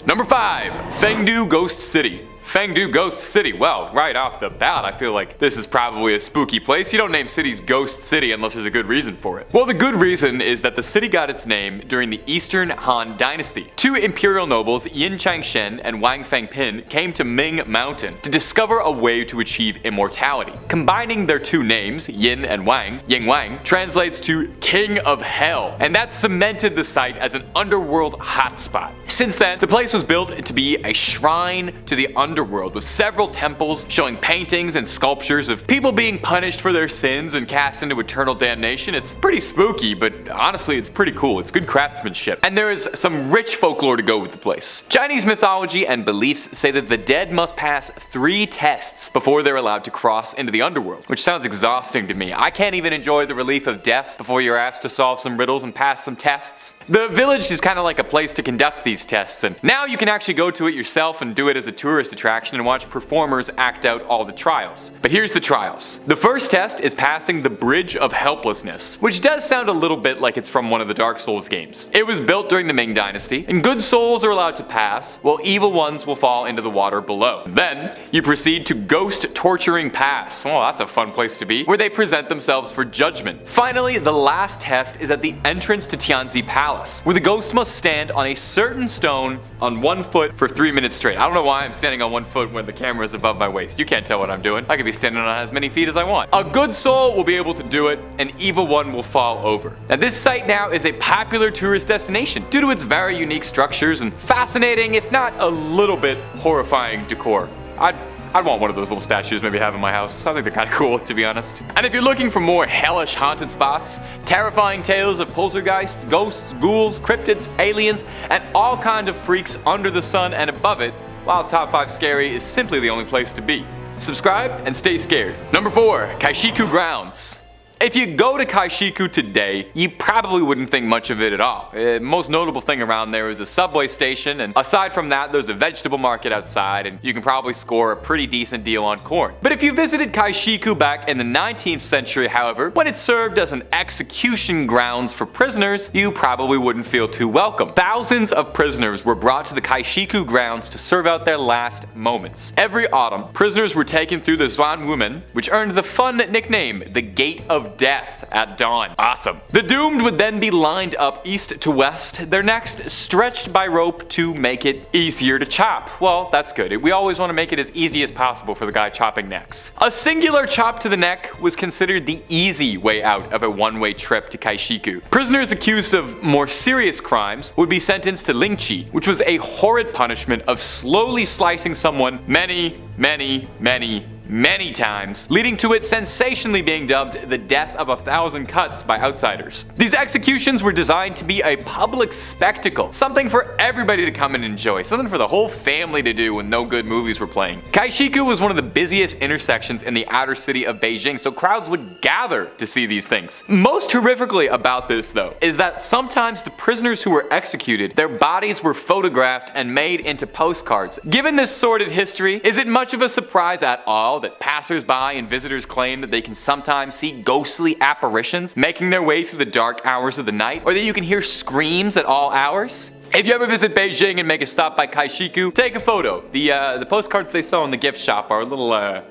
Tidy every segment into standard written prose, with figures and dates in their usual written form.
Number 5. Fengdu Ghost City. Fengdu Ghost City. Well, right off the bat, I feel like this is probably a spooky place. You don't name cities Ghost City unless there's a good reason for it. Well, the good reason is that the city got its name during the Eastern Han Dynasty. Two imperial nobles, Yin Changshen and Wang Fengpin, came to Ming Mountain to discover a way to achieve immortality. Combining their two names, Yin and Wang, Ying Wang, translates to King of Hell, and that cemented the site as an underworld hotspot. Since then, the place was built to be a shrine to the underworld with several temples showing paintings and sculptures of people being punished for their sins and cast into eternal damnation. It's pretty spooky, but honestly it's pretty cool. It's good craftsmanship. And there is some rich folklore to go with the place. Chinese mythology and beliefs say that the dead must pass 3 tests before they're allowed to cross into the underworld, which sounds exhausting to me. I can't even enjoy the relief of death before you're asked to solve some riddles and pass some tests. The village is kind of like a place to conduct these tests, and now you can actually go to it yourself and do it as a tourist attraction and watch performers act out all the trials. But here's the trials. The first test is passing the Bridge of Helplessness, which does sound a little bit like it's from one of the Dark Souls games. It was built during the Ming Dynasty, and good souls are allowed to pass, while evil ones will fall into the water below. Then, you proceed to Ghost Torturing Pass. Well, that's a fun place to be, where they present themselves for judgment. Finally, the last test is at the entrance to Tianzi Palace, where the ghost must stand on a certain stone on one foot for 3 minutes straight. I don't know why I'm standing on one foot when the camera is above my waist. You can't tell what I'm doing. I could be standing on as many feet as I want. A good soul will be able to do it, an evil one will fall over. Now this site now is a popular tourist destination due to its very unique structures and fascinating, if not a little bit horrifying decor. I'd want one of those little statues maybe have in my house. I think they're kind of cool, to be honest. And if you're looking for more hellish haunted spots, terrifying tales of poltergeists, ghosts, ghouls, cryptids, aliens, and all kinds of freaks under the sun and above it, while Top 5 Scary is simply the only place to be. Subscribe and stay scared. Number 4. Kashiku Grounds. If you go to Kashiku today, you probably wouldn't think much of it at all. Most notable thing around there is a subway station, and aside from that there's a vegetable market outside, and you can probably score a pretty decent deal on corn. But if you visited Kashiku back in the 19th century, however, when it served as an execution grounds for prisoners, you probably wouldn't feel too welcome. Thousands of prisoners were brought to the Kashiku Grounds to serve out their last moments. Every autumn, prisoners were taken through the Zwanwumen, which earned the fun nickname, the Gate of Death at dawn. Awesome. The doomed would then be lined up east to west, their necks stretched by rope to make it easier to chop. Well, that's good. We always want to make it as easy as possible for the guy chopping necks. A singular chop to the neck was considered the easy way out of a one-way trip to Kashiku. Prisoners accused of more serious crimes would be sentenced to lingchi, which was a horrid punishment of slowly slicing someone many times, leading to it sensationally being dubbed the death of 1,000 cuts by outsiders. These executions were designed to be a public spectacle, something for everybody to come and enjoy, something for the whole family to do when no good movies were playing. Kashiku was one of the busiest intersections in the outer city of Beijing, so crowds would gather to see these things. Most horrifically about this, though, is that sometimes the prisoners who were executed, their bodies were photographed and made into postcards. Given this sordid history, is it much of a surprise at all that passers-by and visitors claim that they can sometimes see ghostly apparitions making their way through the dark hours of the night, or that you can hear screams at all hours? If you ever visit Beijing and make a stop by Kashiku, take a photo. The postcards they sell in the gift shop are a little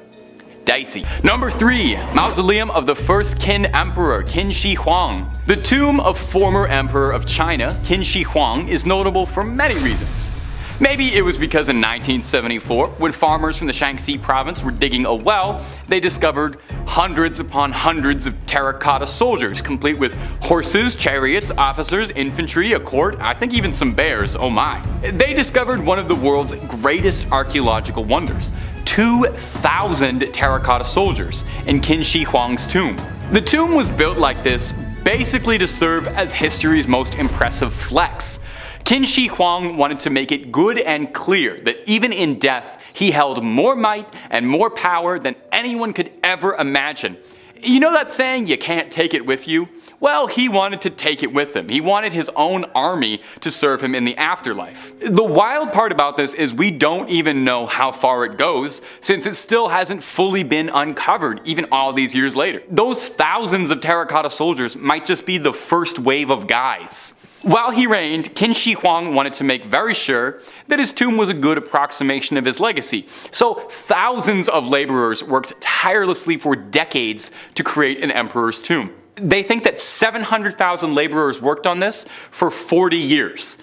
dicey. Number 3. Mausoleum of the First Qin Emperor, Qin Shi Huang. The tomb of former Emperor of China, Qin Shi Huang, is notable for many reasons. Maybe it was because in 1974, when farmers from the Shaanxi province were digging a well, they discovered hundreds upon hundreds of terracotta soldiers, complete with horses, chariots, officers, infantry, a court, I think even some bears, oh my. They discovered one of the world's greatest archaeological wonders, 2,000 terracotta soldiers in Qin Shi Huang's tomb. The tomb was built like this basically to serve as history's most impressive flex. Qin Shi Huang wanted to make it good and clear that even in death, he held more might and more power than anyone could ever imagine. You know that saying, you can't take it with you? Well, he wanted to take it with him. He wanted his own army to serve him in the afterlife. The wild part about this is we don't even know how far it goes, since it still hasn't fully been uncovered even all these years later. Those thousands of terracotta soldiers might just be the first wave of guys. While he reigned, Qin Shi Huang wanted to make very sure that his tomb was a good approximation of his legacy, so thousands of laborers worked tirelessly for decades to create an emperor's tomb. They think that 700,000 laborers worked on this for 40 years.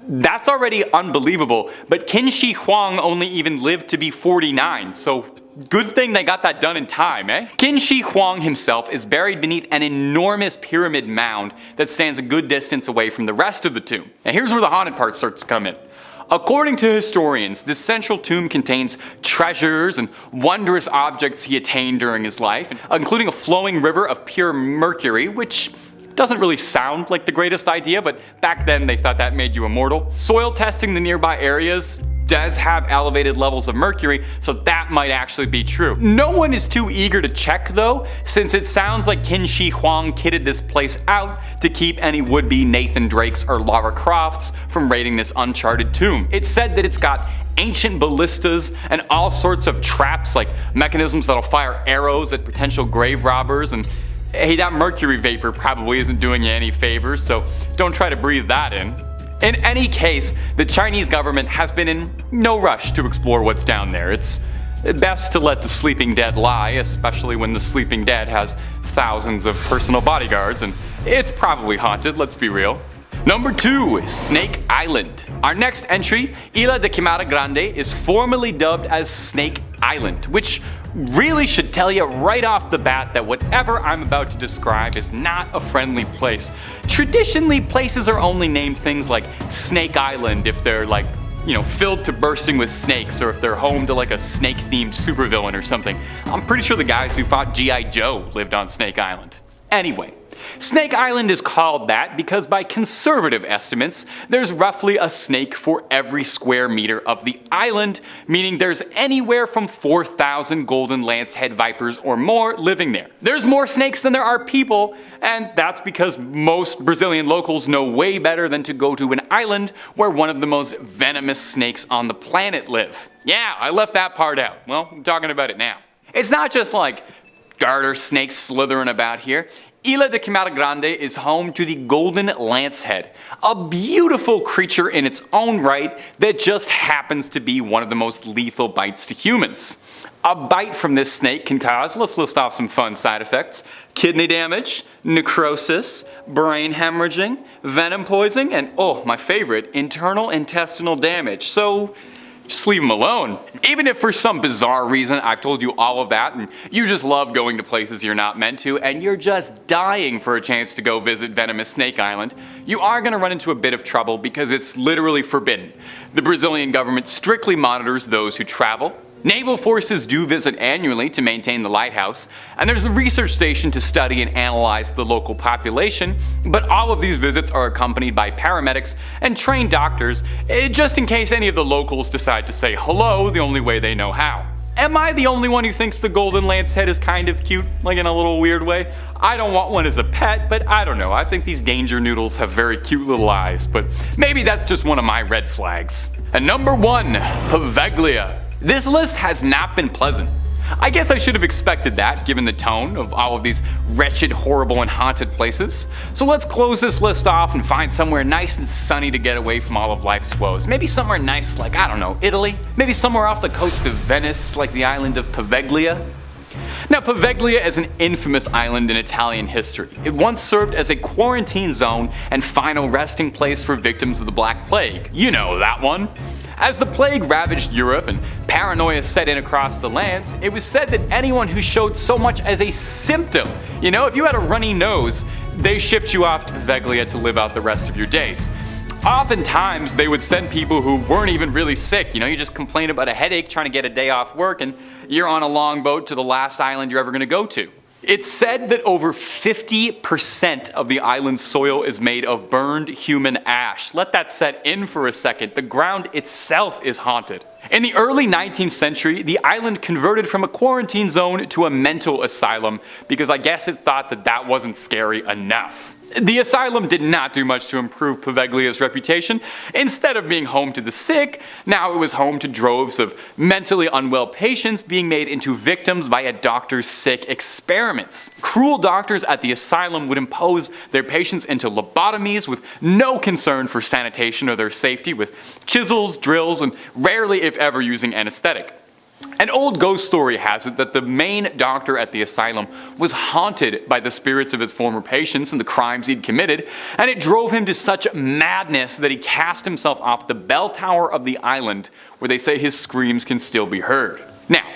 That's already unbelievable, but Qin Shi Huang only even lived to be 49, so good thing they got that done in time, eh? Qin Shi Huang himself is buried beneath an enormous pyramid mound that stands a good distance away from the rest of the tomb. And here's where the haunted part starts to come in. According to historians, this central tomb contains treasures and wondrous objects he attained during his life, including a flowing river of pure mercury, which doesn't really sound like the greatest idea, but back then they thought that made you immortal. Soil testing the nearby areas does have elevated levels of mercury, so that might actually be true. No one is too eager to check though, since it sounds like Qin Shi Huang kitted this place out to keep any would-be Nathan Drakes or Lara Crofts from raiding this uncharted tomb. It's said that it's got ancient ballistas and all sorts of traps like mechanisms that'll fire arrows at potential grave robbers, and hey, that mercury vapor probably isn't doing you any favors, so don't try to breathe that in. In any case, the Chinese government has been in no rush to explore what's down there. It's best to let the sleeping dead lie, especially when the sleeping dead has thousands of personal bodyguards, and it's probably haunted, let's be real. Number 2 is Snake Island. Our next entry, Isla de Quimara Grande, is formally dubbed as Snake Island, which really should tell you right off the bat that whatever I'm about to describe is not a friendly place. Traditionally, places are only named things like Snake Island if they're like, filled to bursting with snakes, or if they're home to like a snake-themed supervillain or something. I'm pretty sure the guys who fought G.I. Joe lived on Snake Island. Anyway, Snake Island is called that because by conservative estimates, there's roughly a snake for every square meter of the island, meaning there's anywhere from 4,000 golden lancehead vipers or more living there. There's more snakes than there are people, and that's because most Brazilian locals know way better than to go to an island where one of the most venomous snakes on the planet live. Yeah, I left that part out. Well, I'm talking about it now. It's not just like garter snakes slithering about here. Isla de Quimara Grande is home to the golden lancehead, a beautiful creature in its own right that just happens to be one of the most lethal bites to humans. A bite from this snake can cause, let's list off some fun side effects: kidney damage, necrosis, brain hemorrhaging, venom poisoning, and oh, my favorite, internal intestinal damage. So just leave them alone. Even if for some bizarre reason I've told you all of that and you just love going to places you're not meant to and you're just dying for a chance to go visit venomous Snake Island, you are going to run into a bit of trouble because it's literally forbidden. The Brazilian government strictly monitors those who travel. Naval forces do visit annually to maintain the lighthouse, and there's a research station to study and analyze the local population, but all of these visits are accompanied by paramedics and trained doctors, just in case any of the locals decide to say hello the only way they know how. Am I the only one who thinks the golden lancehead is kind of cute, like in a little weird way? I don't want one as a pet, but I don't know, I think these danger noodles have very cute little eyes, but maybe that's just one of my red flags. And number 1, Paveglia. This list has not been pleasant. I guess I should have expected that, given the tone of all of these wretched, horrible, and haunted places. So let's close this list off and find somewhere nice and sunny to get away from all of life's woes. Maybe somewhere nice like, I don't know, Italy? Maybe somewhere off the coast of Venice, like the island of Paveglia? Now, Paveglia is an infamous island in Italian history. It once served as a quarantine zone and final resting place for victims of the Black Plague. You know that one. As the plague ravaged Europe and paranoia set in across the lands, it was said that anyone who showed so much as a symptom, if you had a runny nose, they shipped you off to Paveglia to live out the rest of your days. Oftentimes, they would send people who weren't even really sick. You just complain about a headache trying to get a day off work and you're on a longboat to the last island you're ever going to go to. It's said that over 50% of the island's soil is made of burned human ash. Let that set in for a second. The ground itself is haunted. In the early 19th century, the island converted from a quarantine zone to a mental asylum because I guess it thought that that wasn't scary enough. The asylum did not do much to improve Paveglia's reputation. Instead of being home to the sick, now it was home to droves of mentally unwell patients being made into victims by a doctor's sick experiments. Cruel doctors at the asylum would impose their patients into lobotomies with no concern for sanitation or their safety, with chisels, drills, and rarely if ever using anesthetic. An old ghost story has it that the main doctor at the asylum was haunted by the spirits of his former patients and the crimes he'd committed, and it drove him to such madness that he cast himself off the bell tower of the island, where they say his screams can still be heard. Now,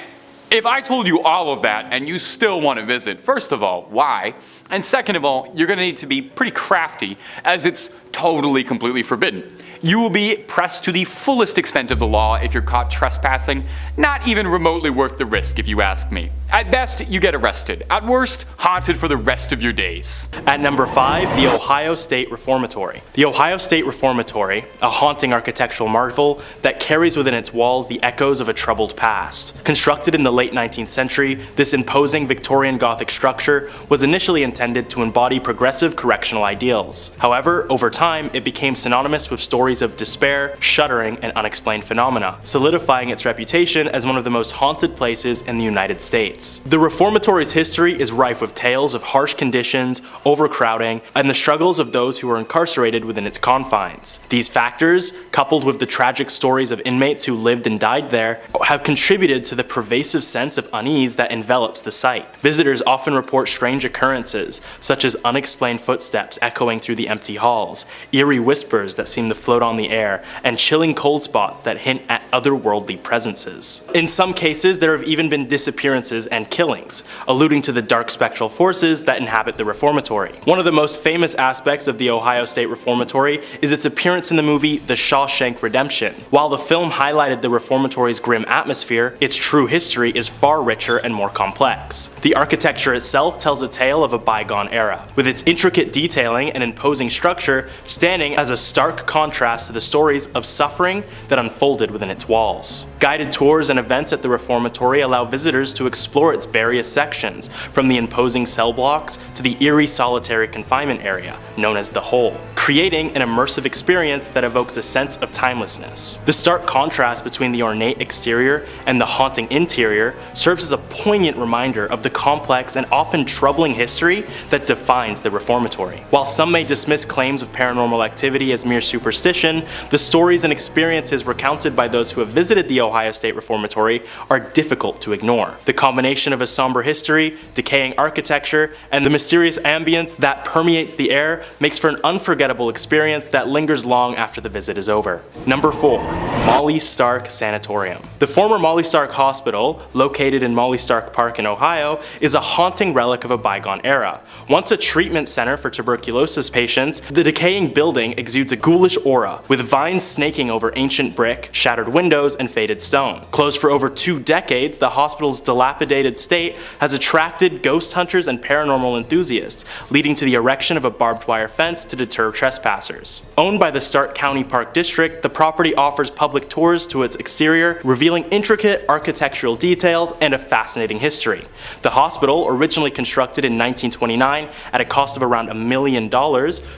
if I told you all of that and you still want to visit, first of all, why? And second of all, you're going to need to be pretty crafty, as it's totally completely forbidden. You will be pressed to the fullest extent of the law if you're caught trespassing, not even remotely worth the risk if you ask me. At best, you get arrested. At worst, haunted for the rest of your days. At number 5, the Ohio State Reformatory. The Ohio State Reformatory, a haunting architectural marvel that carries within its walls the echoes of a troubled past. Constructed in the late 19th century, this imposing Victorian Gothic structure was initially intended to embody progressive correctional ideals. However, over time, it became synonymous with stories of despair, shuddering, and unexplained phenomena, solidifying its reputation as one of the most haunted places in the United States. The Reformatory's history is rife with tales of harsh conditions, overcrowding, and the struggles of those who were incarcerated within its confines. These factors, coupled with the tragic stories of inmates who lived and died there, have contributed to the pervasive sense of unease that envelops the site. Visitors often report strange occurrences, such as unexplained footsteps echoing through the empty halls, eerie whispers that seem to float on the air, and chilling cold spots that hint at otherworldly presences. In some cases, there have even been disappearances and killings, alluding to the dark spectral forces that inhabit the Reformatory. One of the most famous aspects of the Ohio State Reformatory is its appearance in the movie The Shawshank Redemption. While the film highlighted the Reformatory's grim atmosphere, its true history is far richer and more complex. The architecture itself tells a tale of a bygone era, with its intricate detailing and imposing structure standing as a stark contrast to the stories of suffering that unfolded within its walls. Guided tours and events at the Reformatory allow visitors to explore its various sections, from the imposing cell blocks to the eerie solitary confinement area, known as the Hole, creating an immersive experience that evokes a sense of timelessness. The stark contrast between the ornate exterior and the haunting interior serves as a poignant reminder of the complex and often troubling history that defines the Reformatory. While some may dismiss claims of paranormal activity as mere superstition, the stories and experiences recounted by those who have visited the Ohio State Reformatory are difficult to ignore. The combination of a somber history, decaying architecture, and the mysterious ambience that permeates the air makes for an unforgettable experience that lingers long after the visit is over. Number 4. Molly Stark Sanatorium. The former Molly Stark Hospital, located in Molly Stark Park in Ohio, is a haunting relic of a bygone era. Once a treatment center for tuberculosis patients, the decaying building exudes a ghoulish aura, with vines snaking over ancient brick, shattered windows, and faded stone. Closed for over 2 decades, the hospital's dilapidated state has attracted ghost hunters and paranormal enthusiasts, leading to the erection of a barbed wire fence to deter trespassers. Owned by the Stark County Park District, the property offers public tours to its exterior, revealing intricate architectural details and a fascinating history. The hospital, originally constructed in 1929 at a cost of around $1 million,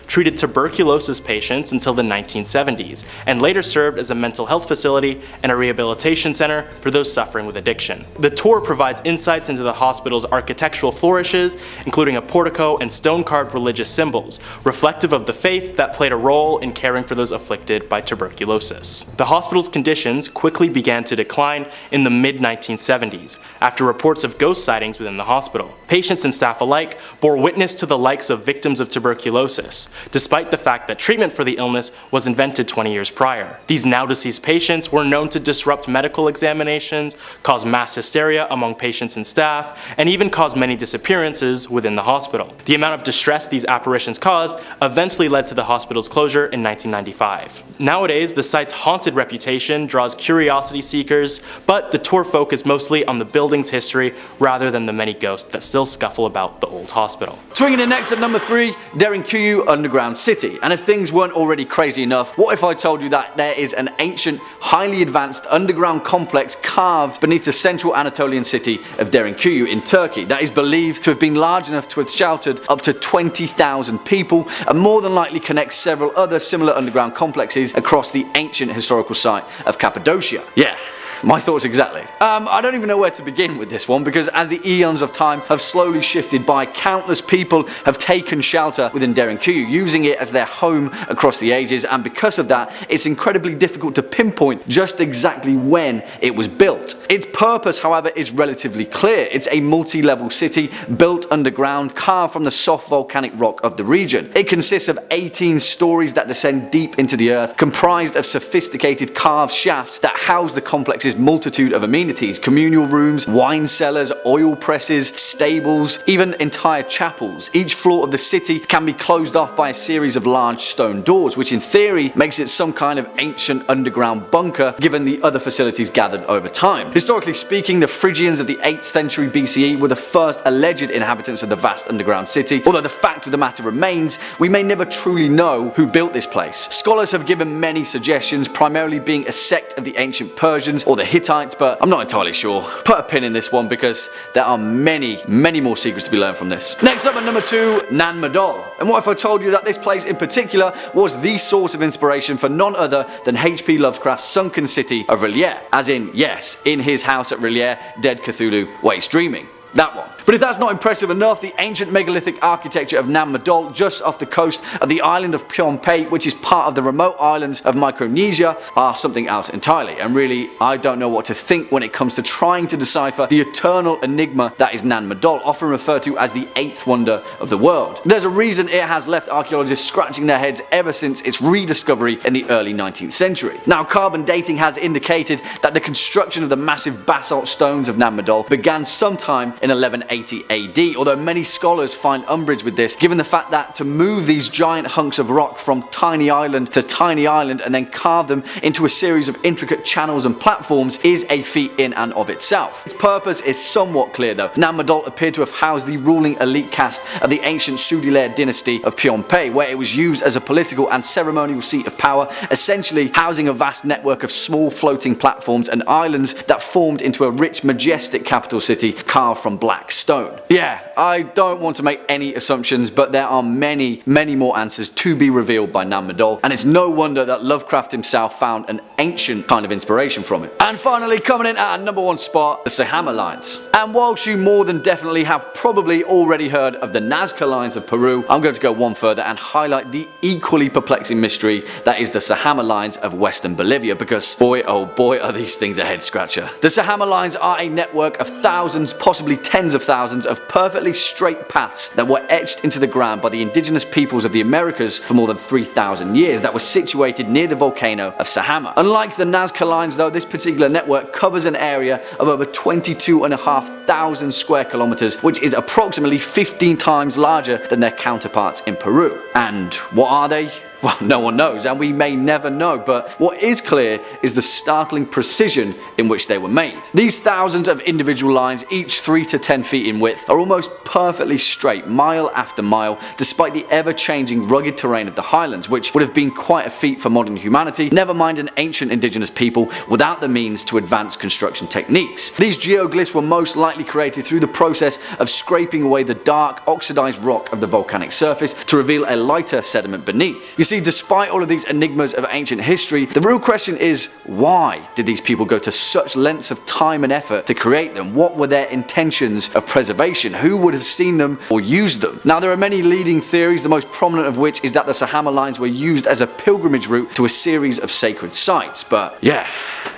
treated tuberculosis patients until the 1970s, and later served as a mental health facility and a rehabilitation center for those suffering with addiction. The tour provides insights into the hospital's architectural flourishes, including a portico and stone-carved religious symbols, reflective of the faith that played a role in caring for those afflicted by tuberculosis. The hospital's conditions quickly began to decline in the mid-1970s, after reports of ghost sightings within the hospital. Patients and staff alike bore witness to the likes of victims of tuberculosis, despite the fact that treatment for the illness was invented 20 years prior. These now-deceased patients were known to disrupt medical examinations, cause mass hysteria among patients and staff, and even cause many disappearances within the hospital. The amount of distress these apparitions caused eventually led to the hospital's closure in 1995. Nowadays, the site's haunted reputation draws curiosity seekers, but the tour focused mostly on the building's history rather than the many ghosts that still scuffle about the old hospital. Swinging in next at number 3, Derinkuyu Underground City. And if things weren't already crazy enough, what if I told you that there is an ancient, highly advanced underground complex carved beneath the central Anatolian city of Derinkuyu in Turkey that is believed to have been large enough to have sheltered up to 20,000 people and more than likely connects several other similar underground complexes across the ancient historical site of Cappadocia. Yeah. My thoughts exactly. I don't even know where to begin with this one because as the eons of time have slowly shifted by, countless people have taken shelter within Derinkuyu, using it as their home across the ages, and because of that, it's incredibly difficult to pinpoint just exactly when it was built. Its purpose, however, is relatively clear. It's a multi-level city built underground, carved from the soft volcanic rock of the region. It consists of 18 stories that descend deep into the earth, comprised of sophisticated carved shafts that house the complex's multitude of amenities: communal rooms, wine cellars, oil presses, stables, even entire chapels. Each floor of the city can be closed off by a series of large stone doors, which in theory makes it some kind of ancient underground bunker given the other facilities gathered over time. Historically speaking, the Phrygians of the 8th century BCE were the first alleged inhabitants of the vast underground city, although the fact of the matter remains, we may never truly know who built this place. Scholars have given many suggestions, primarily being a sect of the ancient Persians or the Hittites, but I'm not entirely sure. Put a pin in this one because there are many more secrets to be learned from this. Next up at number 2, Nan Madol. And what if I told you that this place in particular was the source of inspiration for none other than H.P. Lovecraft's sunken city of R'lyeh, as in, yes, in his house at R'lyeh, dead Cthulhu waits dreaming. That one. But if that's not impressive enough, the ancient megalithic architecture of Nan Madol, just off the coast of the island of Pohnpei, which is part of the remote islands of Micronesia, are something else entirely. And really, I don't know what to think when it comes to trying to decipher the eternal enigma that is Nan Madol, often referred to as the 8th wonder of the world. There's a reason it has left archaeologists scratching their heads ever since its rediscovery in the early 19th century. Now, carbon dating has indicated that the construction of the massive basalt stones of Nan Madol began sometime in 1180 AD, although many scholars find umbrage with this, given the fact that to move these giant hunks of rock from tiny island to tiny island and then carve them into a series of intricate channels and platforms is a feat in and of itself. Its purpose is somewhat clear though. Nan Madol appeared to have housed the ruling elite caste of the ancient Sudilair dynasty of Pohnpei, where it was used as a political and ceremonial seat of power, essentially housing a vast network of small floating platforms and islands that formed into a rich, majestic capital city carved from black stone. Yeah, I don't want to make any assumptions, but there are many more answers to be revealed by Nan Madol, and it's no wonder that Lovecraft himself found an ancient kind of inspiration from it. And finally, coming in at our number 1 spot, the Sahama Lines. And whilst you more than definitely have probably already heard of the Nazca Lines of Peru, I'm going to go one further and highlight the equally perplexing mystery that is the Sahama Lines of Western Bolivia, because boy oh boy are these things a head scratcher. The Sahama Lines are a network of thousands, possibly tens of thousands of perfectly straight paths that were etched into the ground by the indigenous peoples of the Americas for more than 3,000 years that were situated near the volcano of Sahama. Unlike the Nazca Lines though, this particular network covers an area of over 22,500 square kilometers, which is approximately 15 times larger than their counterparts in Peru. And what are they? Well, no one knows, and we may never know, but what is clear is the startling precision in which they were made. These thousands of individual lines, each 3 to 10 feet in width, are almost perfectly straight, mile after mile, despite the ever-changing rugged terrain of the highlands, which would have been quite a feat for modern humanity, never mind an ancient indigenous people without the means to advance construction techniques. These geoglyphs were most likely created through the process of scraping away the dark, oxidized rock of the volcanic surface to reveal a lighter sediment beneath. You see, despite all of these enigmas of ancient history, the real question is, why did these people go to such lengths of time and effort to create them? What were their intentions of preservation? Who would have seen them or used them? Now, there are many leading theories, the most prominent of which is that the Sahama Lines were used as a pilgrimage route to a series of sacred sites, but yeah,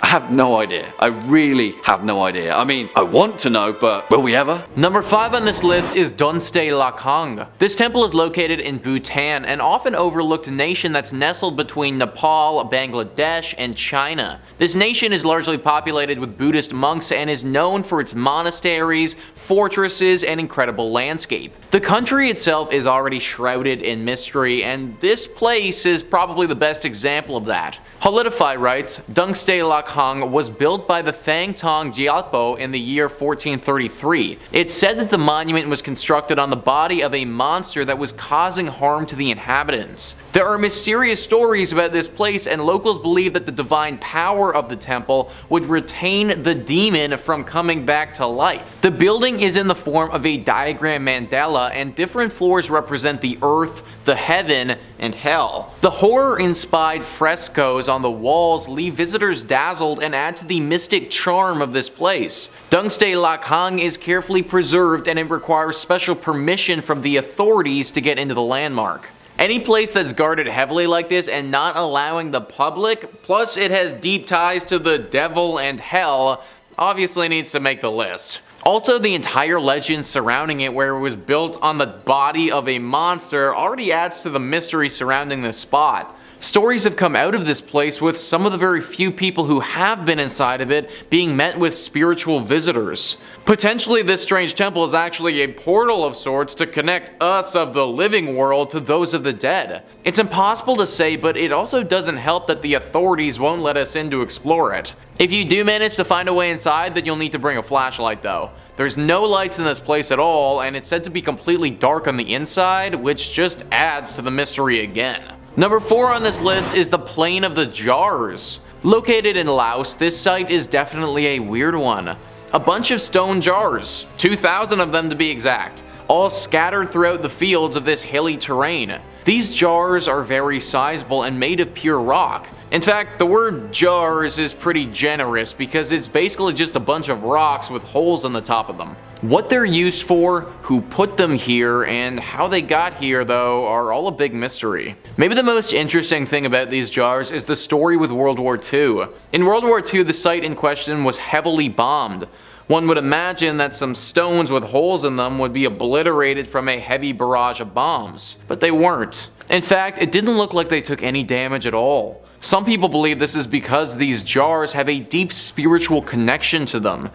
I have no idea. I really have no idea. I mean, I want to know, but will we ever? Number 5 on this list is Dandre La Kang. This temple is located in Bhutan, an often overlooked nation that's nestled between Nepal, Bangladesh, and China. This nation is largely populated with Buddhist monks and is known for its monasteries, fortresses, and incredible landscape. The country itself is already shrouded in mystery, and this place is probably the best example of that. Holidify writes, Dandre La Kang was built by the Thang Tong Gyalpo in the year 1433. It's said that the monument was constructed on the body of a monster that was causing harm to the inhabitants. There are mysterious stories about this place, and locals believe that the divine power of the temple would retain the demon from coming back to life. The building is in the form of a diagram mandala, and different floors represent the earth, the heaven, and hell. The horror-inspired frescoes on the walls leave visitors dazzled and add to the mystic charm of this place. Dandre La Kang is carefully preserved, and it requires special permission from the authorities to get into the landmark. Any place that's guarded heavily like this and not allowing the public, plus it has deep ties to the devil and hell, obviously needs to make the list. Also, the entire legend surrounding it, where it was built on the body of a monster, already adds to the mystery surrounding this spot. Stories have come out of this place, with some of the very few people who have been inside of it being met with spiritual visitors. Potentially, this strange temple is actually a portal of sorts to connect us of the living world to those of the dead. It's impossible to say, but it also doesn't help that the authorities won't let us in to explore it. If you do manage to find a way inside, then you'll need to bring a flashlight though. There's no lights in this place at all, and it's said to be completely dark on the inside, which just adds to the mystery again. Number 4 on this list is the Plain of the Jars. Located in Laos, this site is definitely a weird one. A bunch of stone jars, 2,000 of them to be exact, all scattered throughout the fields of this hilly terrain. These jars are very sizable and made of pure rock. In fact, the word jars is pretty generous because it's basically just a bunch of rocks with holes in the top of them. What they're used for, who put them here, and how they got here though are all a big mystery. Maybe the most interesting thing about these jars is the story with World War II. In World War II, the site in question was heavily bombed. One would imagine that some stones with holes in them would be obliterated from a heavy barrage of bombs, but they weren't. In fact, it didn't look like they took any damage at all. Some people believe this is because these jars have a deep spiritual connection to them.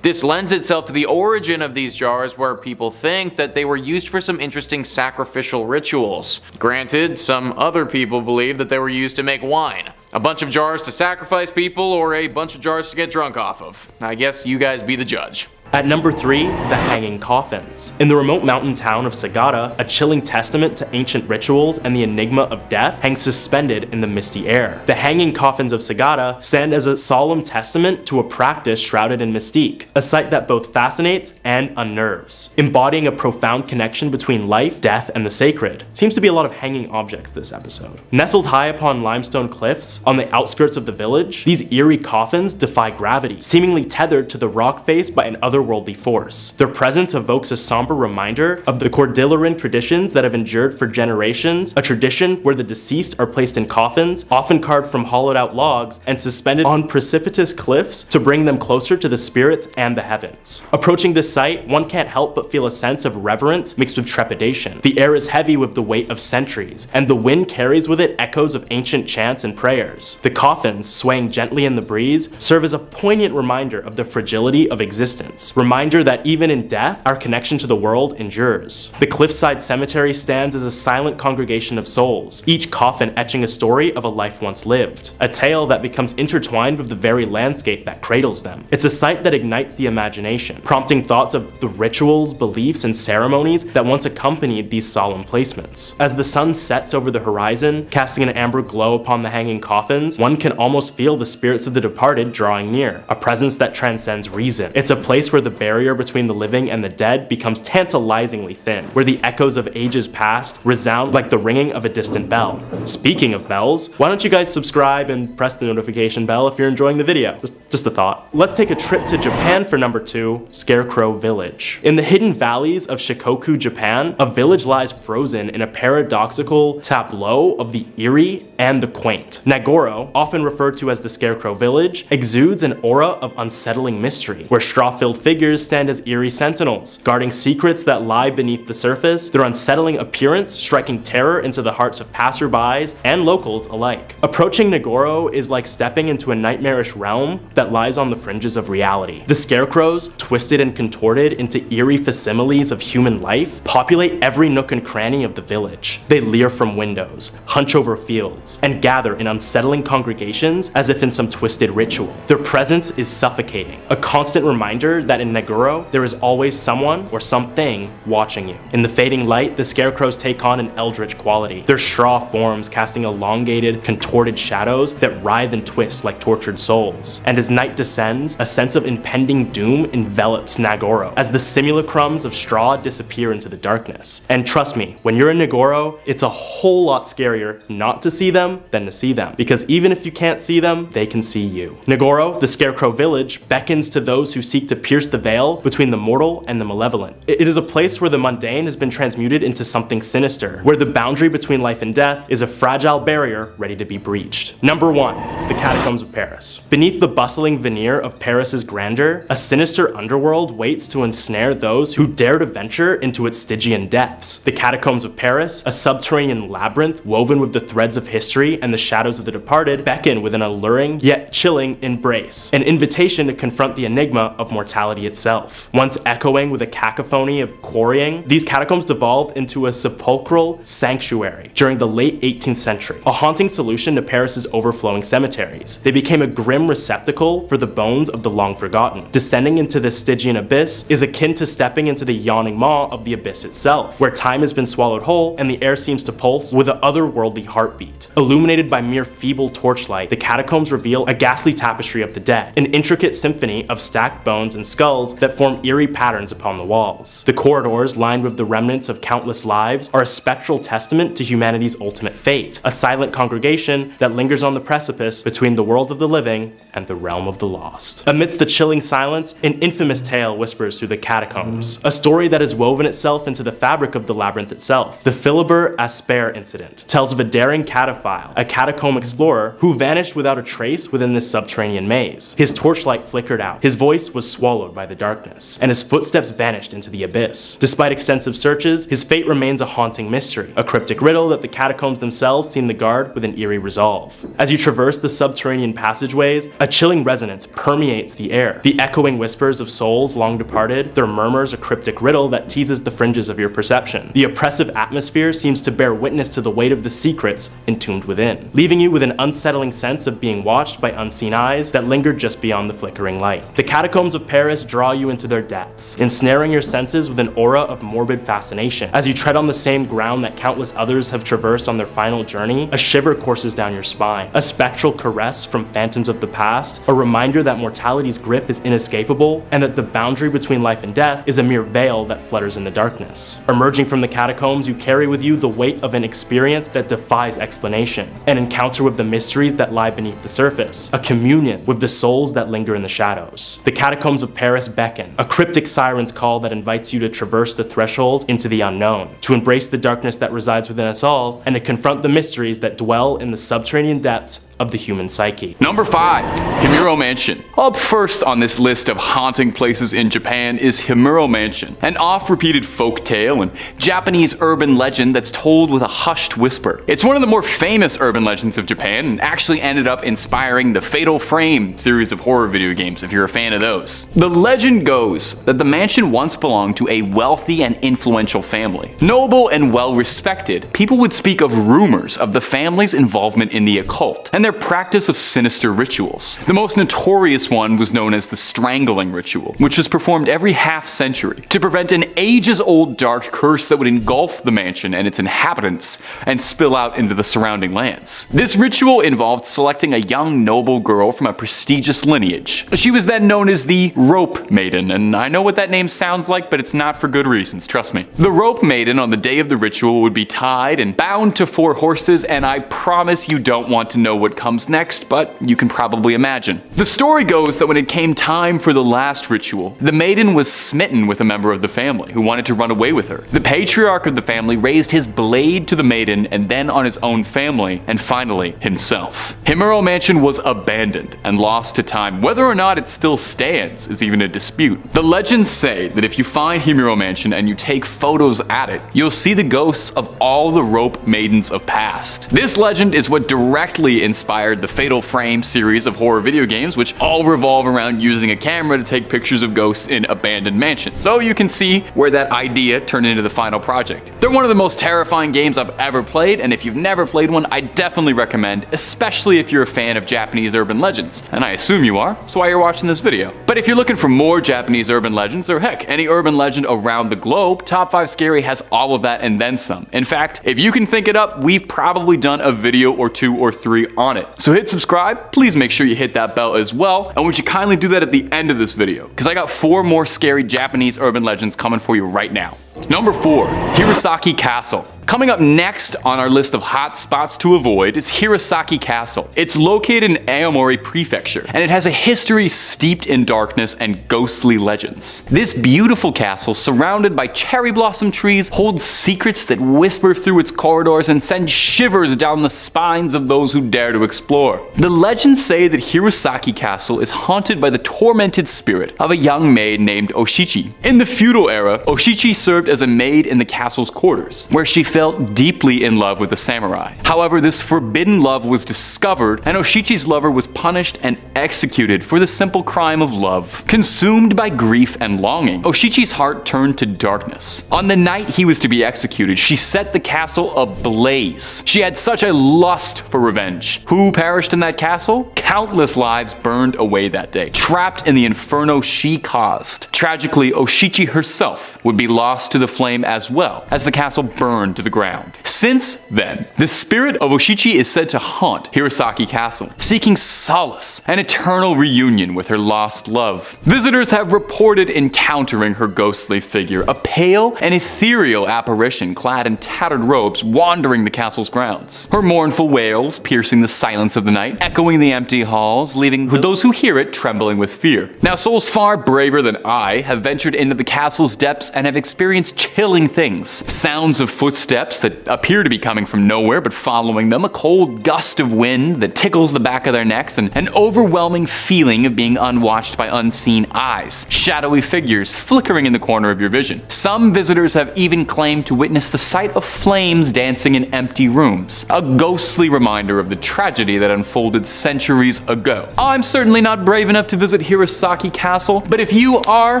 This lends itself to the origin of these jars, where people think that they were used for some interesting sacrificial rituals. Granted, some other people believe that they were used to make wine. A bunch of jars to sacrifice people, or a bunch of jars to get drunk off of. I guess you guys be the judge. At number 3, the Hanging Coffins. In the remote mountain town of Sagada, a chilling testament to ancient rituals and the enigma of death hangs suspended in the misty air. The Hanging Coffins of Sagada stand as a solemn testament to a practice shrouded in mystique, a sight that both fascinates and unnerves, embodying a profound connection between life, death, and the sacred. Seems to be a lot of hanging objects this episode. Nestled high upon limestone cliffs on the outskirts of the village, these eerie coffins defy gravity, seemingly tethered to the rock face by an otherworldly force. Their presence evokes a somber reminder of the Cordilleran traditions that have endured for generations, a tradition where the deceased are placed in coffins, often carved from hollowed out logs, and suspended on precipitous cliffs to bring them closer to the spirits and the heavens. Approaching this site, one can't help but feel a sense of reverence mixed with trepidation. The air is heavy with the weight of centuries, and the wind carries with it echoes of ancient chants and prayers. The coffins, swaying gently in the breeze, serve as a poignant reminder of the fragility of existence. Reminder that even in death, our connection to the world endures. The cliffside cemetery stands as a silent congregation of souls, each coffin etching a story of a life once lived, a tale that becomes intertwined with the very landscape that cradles them. It's a sight that ignites the imagination, prompting thoughts of the rituals, beliefs, and ceremonies that once accompanied these solemn placements. As the sun sets over the horizon, casting an amber glow upon the hanging coffins, one can almost feel the spirits of the departed drawing near, a presence that transcends reason. It's a place where the barrier between the living and the dead becomes tantalizingly thin, where the echoes of ages past resound like the ringing of a distant bell. Speaking of bells, why don't you guys subscribe and press the notification bell if you're enjoying the video? Just a thought. Let's take a trip to Japan for number 2, Scarecrow Village. In the hidden valleys of Shikoku, Japan, a village lies frozen in a paradoxical tableau of the eerie and the quaint. Nagoro, often referred to as the Scarecrow Village, exudes an aura of unsettling mystery, where straw-filled figures stand as eerie sentinels, guarding secrets that lie beneath the surface, their unsettling appearance striking terror into the hearts of passerbys and locals alike. Approaching Nagoro is like stepping into a nightmarish realm that lies on the fringes of reality. The scarecrows, twisted and contorted into eerie facsimiles of human life, populate every nook and cranny of the village. They leer from windows, hunch over fields, and gather in unsettling congregations as if in some twisted ritual. Their presence is suffocating, a constant reminder that in Nagoro, there is always someone or something watching you. In the fading light, the scarecrows take on an eldritch quality, their straw forms casting elongated, contorted shadows that writhe and twist like tortured souls. And as night descends, a sense of impending doom envelops Nagoro as the simulacrums of straw disappear into the darkness. And trust me, when you're in Nagoro, it's a whole lot scarier not to see them than to see them, because even if you can't see them, they can see you. Nagoro, the Scarecrow Village, beckons to those who seek to pierce the veil between the mortal and the malevolent. It is a place where the mundane has been transmuted into something sinister, where the boundary between life and death is a fragile barrier ready to be breached. Number 1, the Catacombs of Paris. Beneath the bustling veneer of Paris's grandeur, a sinister underworld waits to ensnare those who dare to venture into its Stygian depths. The Catacombs of Paris, a subterranean labyrinth woven with the threads of history and the shadows of the departed, beckon with an alluring yet chilling embrace, an invitation to confront the enigma of mortality itself. Once echoing with a cacophony of quarrying, these catacombs devolved into a sepulchral sanctuary during the late 18th century, a haunting solution to Paris's overflowing cemeteries. They became a grim receptacle for the bones of the long forgotten. Descending into the Stygian abyss is akin to stepping into the yawning maw of the abyss itself, where time has been swallowed whole and the air seems to pulse with an otherworldly heartbeat. Illuminated by mere feeble torchlight, the catacombs reveal a ghastly tapestry of the dead, an intricate symphony of stacked bones and skulls that form eerie patterns upon the walls. The corridors, lined with the remnants of countless lives, are a spectral testament to humanity's ultimate fate, a silent congregation that lingers on the precipice between the world of the living and the realm of the lost. Amidst the chilling silence, an infamous tale whispers through the catacombs, a story that has woven itself into the fabric of the labyrinth itself. The Philibert Asper Incident tells of a daring cataphile, a catacomb explorer who vanished without a trace within this subterranean maze. His torchlight flickered out, his voice was swallowed by the darkness, and his footsteps vanished into the abyss. Despite extensive searches, his fate remains a haunting mystery, a cryptic riddle that the catacombs themselves seem to guard with an eerie resolve. As you traverse the subterranean passageways, a chilling resonance permeates the air. The echoing whispers of souls long departed, their murmurs a cryptic riddle that teases the fringes of your perception. The oppressive atmosphere seems to bear witness to the weight of the secrets entombed within, leaving you with an unsettling sense of being watched by unseen eyes that linger just beyond the flickering light. The catacombs of Paris draw you into their depths, ensnaring your senses with an aura of morbid fascination. As you tread on the same ground that countless others have traversed on their final journey, a shiver courses down your spine, a spectral caress from phantoms of the past, a reminder that mortality's grip is inescapable and that the boundary between life and death is a mere veil that flutters in the darkness. Emerging from the catacombs, you carry with you the weight of an experience that defies explanation, an encounter with the mysteries that lie beneath the surface, a communion with the souls that linger in the shadows. The catacombs of Paris beckon, a cryptic siren's call that invites you to traverse the threshold into the unknown, to embrace the darkness that resides within us all, and to confront the mysteries that dwell in the subterranean depths of the human psyche. Number 5, Kimuro Mansion. Up first on this list of haunting places in Japan is Kimuro Mansion, an oft-repeated folk tale and Japanese urban legend that's told with a hushed whisper. It's one of the more famous urban legends of Japan and actually ended up inspiring the Fatal Frame series of horror video games if you're a fan of those. The legend goes that the mansion once belonged to a wealthy and influential family. Noble and well respected, people would speak of rumors of the family's involvement in the occult, and and their practice of sinister rituals. The most notorious one was known as the strangling ritual, which was performed every half century to prevent an ages-old dark curse that would engulf the mansion and its inhabitants and spill out into the surrounding lands. This ritual involved selecting a young noble girl from a prestigious lineage. She was then known as the Rope Maiden, and I know what that name sounds like, but it's not for good reasons, trust me. The Rope Maiden on the day of the ritual would be tied and bound to 4 horses, and I promise you don't want to know what comes next, but you can probably imagine. The story goes that when it came time for the last ritual, the maiden was smitten with a member of the family who wanted to run away with her. The patriarch of the family raised his blade to the maiden and then on his own family, and finally himself. Kimuro Mansion was abandoned and lost to time. Whether or not it still stands is even a dispute. The legends say that if you find Kimuro Mansion and you take photos at it, you'll see the ghosts of all the Rope Maidens of past. This legend is what directly inspired the Fatal Frame series of horror video games, which all revolve around using a camera to take pictures of ghosts in abandoned mansions. So you can see where that idea turned into the final project. They're one of the most terrifying games I've ever played, and if you've never played one, I definitely recommend, especially if you're a fan of Japanese urban legends. And I assume you are, so why you're watching this video. But if you're looking for more Japanese urban legends, or heck, any urban legend around the globe, Top 5 Scary has all of that and then some. In fact, if you can think it up, we've probably done a video or 2 or 3 on it. So hit subscribe, please make sure you hit that bell as well, and would you kindly do that at the end of this video, because I got 4 more scary Japanese urban legends coming for you right now. Number 4, Hirosaki Castle. Coming up next on our list of hot spots to avoid is Hirosaki Castle. It's located in Aomori Prefecture, and it has a history steeped in darkness and ghostly legends. This beautiful castle, surrounded by cherry blossom trees, holds secrets that whisper through its corridors and send shivers down the spines of those who dare to explore. The legends say that Hirosaki Castle is haunted by the tormented spirit of a young maid named Oshichi. In the feudal era, Oshichi served as a maid in the castle's quarters, where she felt deeply in love with a samurai. However, this forbidden love was discovered, and Oshichi's lover was punished and executed for the simple crime of love. Consumed by grief and longing, Oshichi's heart turned to darkness. On the night he was to be executed, she set the castle ablaze. She had such a lust for revenge. Who perished in that castle? Countless lives burned away that day, trapped in the inferno she caused. Tragically, Oshichi herself would be lost to the flame as well, as the castle burned to the ground. Since then, the spirit of Oshichi is said to haunt Hirosaki Castle, seeking solace and eternal reunion with her lost love. Visitors have reported encountering her ghostly figure, a pale and ethereal apparition clad in tattered robes wandering the castle's grounds. Her mournful wails piercing the silence of the night, echoing the empty halls, leaving those who hear it trembling with fear. Now, souls far braver than I have ventured into the castle's depths and have experienced chilling things. Sounds of footsteps that appear to be coming from nowhere but following them, a cold gust of wind that tickles the back of their necks, and an overwhelming feeling of being unwatched by unseen eyes. Shadowy figures flickering in the corner of your vision. Some visitors have even claimed to witness the sight of flames dancing in empty rooms, a ghostly reminder of the tragedy that unfolded centuries ago. I'm certainly not brave enough to visit Hirosaki Castle, but if you are,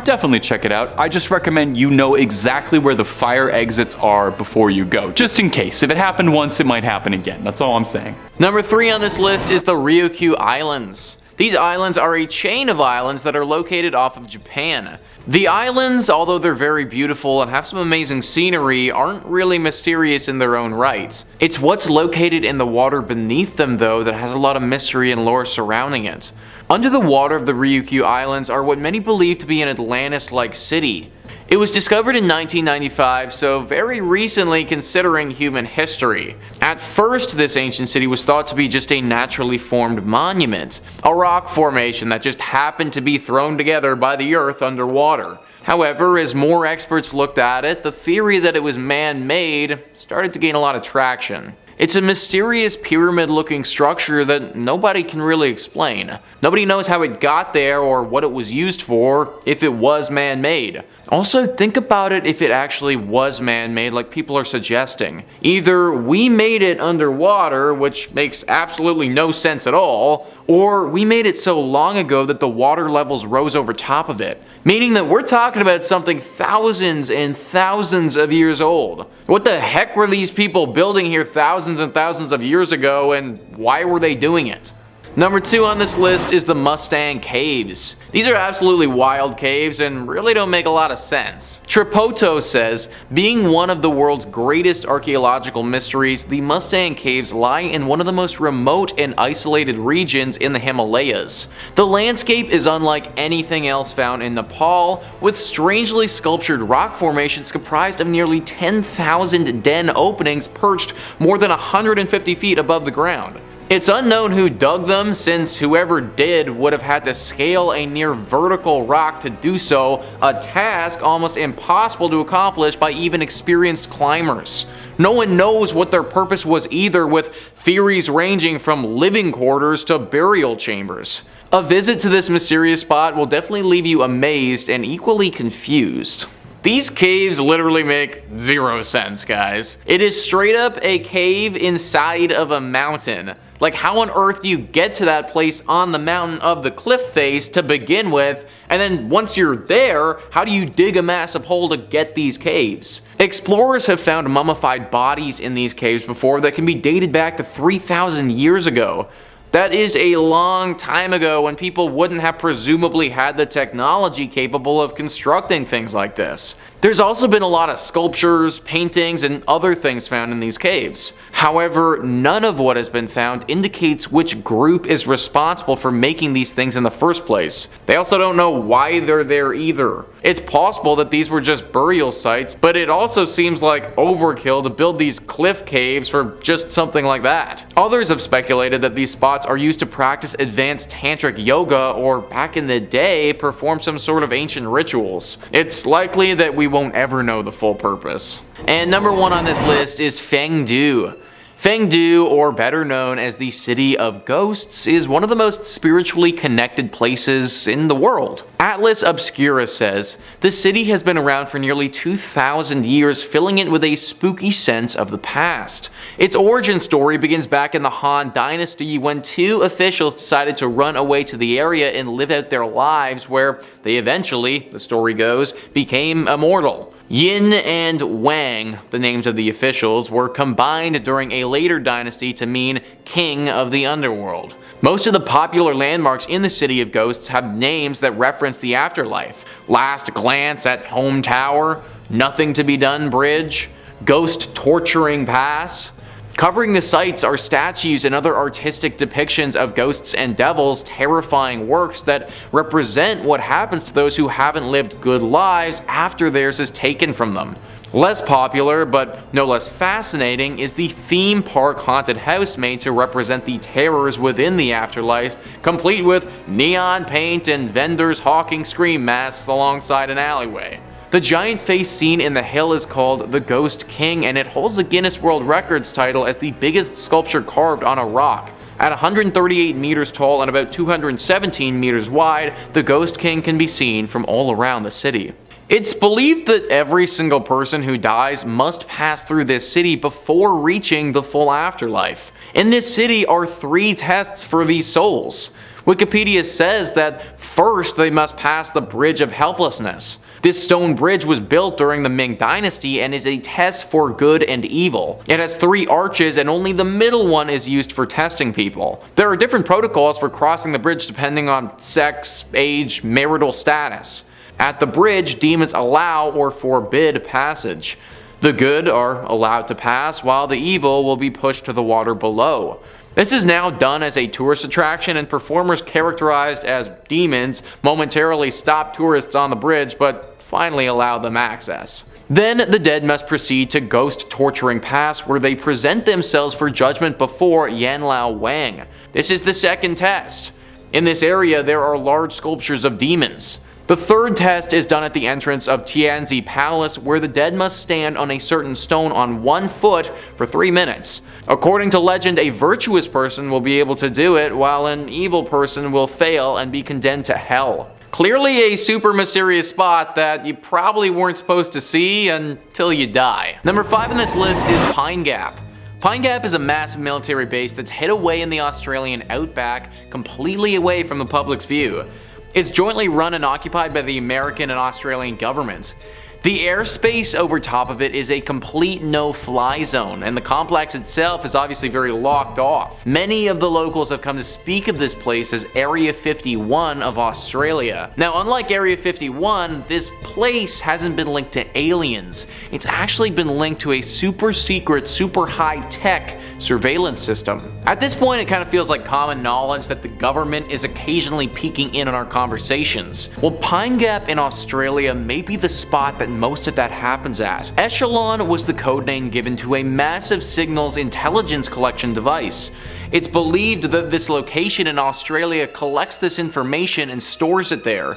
definitely check it out. I just recommend you know exactly where the fire exits are before you go, just in case. If it happened once, it might happen again. That's all I'm saying. Number 3 on this list is the Ryoku Islands. These islands are a chain of islands that are located off of Japan. The islands, although they're very beautiful and have some amazing scenery, aren't really mysterious in their own right. It's what's located in the water beneath them, though, that has a lot of mystery and lore surrounding it. Under the water of the Ryoku Islands are what many believe to be an Atlantis-like city. It was discovered in 1995, so very recently considering human history. At first, this ancient city was thought to be just a naturally formed monument, a rock formation that just happened to be thrown together by the earth underwater. However, as more experts looked at it, the theory that it was man-made started to gain a lot of traction. It's a mysterious pyramid-looking structure that nobody can really explain. Nobody knows how it got there or what it was used for, if it was man-made. Also, think about it if it actually was man-made like people are suggesting. Either we made it underwater, which makes absolutely no sense at all, or we made it so long ago that the water levels rose over top of it. Meaning that we're talking about something thousands and thousands of years old. What the heck were these people building here thousands and thousands of years ago, and why were they doing it? Number 2 on this list is the Mustang Caves. These are absolutely wild caves and really don't make a lot of sense. Tripoto says, being one of the world's greatest archaeological mysteries, the Mustang Caves lie in one of the most remote and isolated regions in the Himalayas. The landscape is unlike anything else found in Nepal, with strangely sculptured rock formations comprised of nearly 10,000 den openings perched more than 150 feet above the ground. It's unknown who dug them, since whoever did would have had to scale a near vertical rock to do so, a task almost impossible to accomplish by even experienced climbers. No one knows what their purpose was either, with theories ranging from living quarters to burial chambers. A visit to this mysterious spot will definitely leave you amazed and equally confused. These caves literally make zero sense, guys. It is straight up a cave inside of a mountain. Like, how on earth do you get to that place on the mountain of the cliff face to begin with, and then once you're there, how do you dig a massive hole to get these caves? Explorers have found mummified bodies in these caves before that can be dated back to 3,000 years ago. That is a long time ago, when people wouldn't have presumably had the technology capable of constructing things like this. There's also been a lot of sculptures, paintings, and other things found in these caves. However, none of what has been found indicates which group is responsible for making these things in the first place. They also don't know why they're there either. It's possible that these were just burial sites, but it also seems like overkill to build these cliff caves for just something like that. Others have speculated that these spots are used to practice advanced tantric yoga, or back in the day, perform some sort of ancient rituals. It's likely that we won't ever know the full purpose. And number 1 on this list is Fengdu. Fengdu, or better known as the City of Ghosts, is one of the most spiritually connected places in the world. Atlas Obscura says, the city has been around for nearly 2,000 years, filling it with a spooky sense of the past. Its origin story begins back in the Han Dynasty, when 2 officials decided to run away to the area and live out their lives, where they eventually, the story goes, became immortal. Yin and Wang, the names of the officials, were combined during a later dynasty to mean King of the Underworld. Most of the popular landmarks in the City of Ghosts have names that reference the afterlife. Last Glance at Home Tower, Nothing to be Done Bridge, Ghost Torturing Pass. Covering the sites are statues and other artistic depictions of ghosts and devils, terrifying works that represent what happens to those who haven't lived good lives after theirs is taken from them. Less popular, but no less fascinating, is the theme park haunted house made to represent the terrors within the afterlife, complete with neon paint and vendors hawking scream masks alongside an alleyway. The giant face seen in the hill is called the Ghost King, and it holds the Guinness World Records title as the biggest sculpture carved on a rock. At 138 meters tall and about 217 meters wide, the Ghost King can be seen from all around the city. It's believed that every single person who dies must pass through this city before reaching the full afterlife. In this city are 3 tests for these souls. Wikipedia says that first they must pass the Bridge of Helplessness. This stone bridge was built during the Ming Dynasty and is a test for good and evil. It has 3 arches and only the middle one is used for testing people. There are different protocols for crossing the bridge depending on sex, age, marital status. At the bridge, demons allow or forbid passage. The good are allowed to pass, while the evil will be pushed to the water below. This is now done as a tourist attraction, and performers characterized as demons momentarily stop tourists on the bridge, but finally allow them access. Then the dead must proceed to Ghost Torturing Pass, where they present themselves for judgment before Yanlao Wang. This is the second test. In this area, there are large sculptures of demons. The third test is done at the entrance of Tianzi Palace, where the dead must stand on a certain stone on 1 foot for 3 minutes. According to legend, a virtuous person will be able to do it, while an evil person will fail and be condemned to hell. Clearly a super mysterious spot that you probably weren't supposed to see until you die. Number 5 on this list is Pine Gap. Pine Gap is a massive military base that's hid away in the Australian outback, completely away from the public's view. It's jointly run and occupied by the American and Australian governments. The airspace over top of it is a complete no-fly zone, and the complex itself is obviously very locked off. Many of the locals have come to speak of this place as Area 51 of Australia. Now, unlike Area 51, this place hasn't been linked to aliens. It's actually been linked to a super secret, super high-tech surveillance system. At this point, it kind of feels like common knowledge that the government is occasionally peeking in on our conversations. Well, Pine Gap in Australia may be the spot that most of that happens at. Echelon was the codename given to a massive signals intelligence collection device. It's believed that this location in Australia collects this information and stores it there.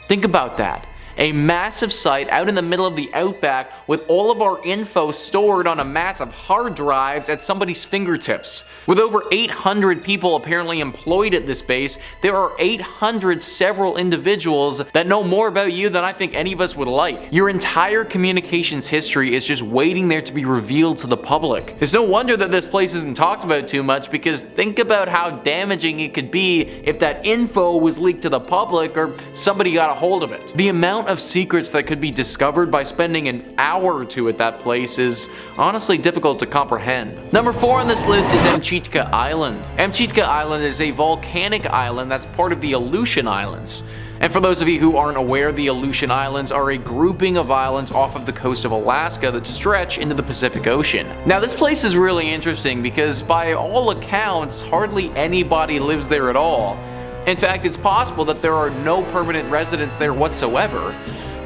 Think about that. A massive site out in the middle of the outback with all of our info stored on a massive hard drives at somebody's fingertips. With over 800 people apparently employed at this base, there are 800 several individuals that know more about you than I think any of us would like. Your entire communications history is just waiting there to be revealed to the public. It's no wonder that this place isn't talked about too much, because think about how damaging it could be if that info was leaked to the public or somebody got a hold of it. The amount of secrets that could be discovered by spending an hour or two at that place is honestly difficult to comprehend. Number 4 on this list is Amchitka Island. Amchitka Island is a volcanic island that's part of the Aleutian Islands. And for those of you who aren't aware, the Aleutian Islands are a grouping of islands off of the coast of Alaska that stretch into the Pacific Ocean. Now, this place is really interesting because by all accounts, hardly anybody lives there at all. In fact, it's possible that there are no permanent residents there whatsoever.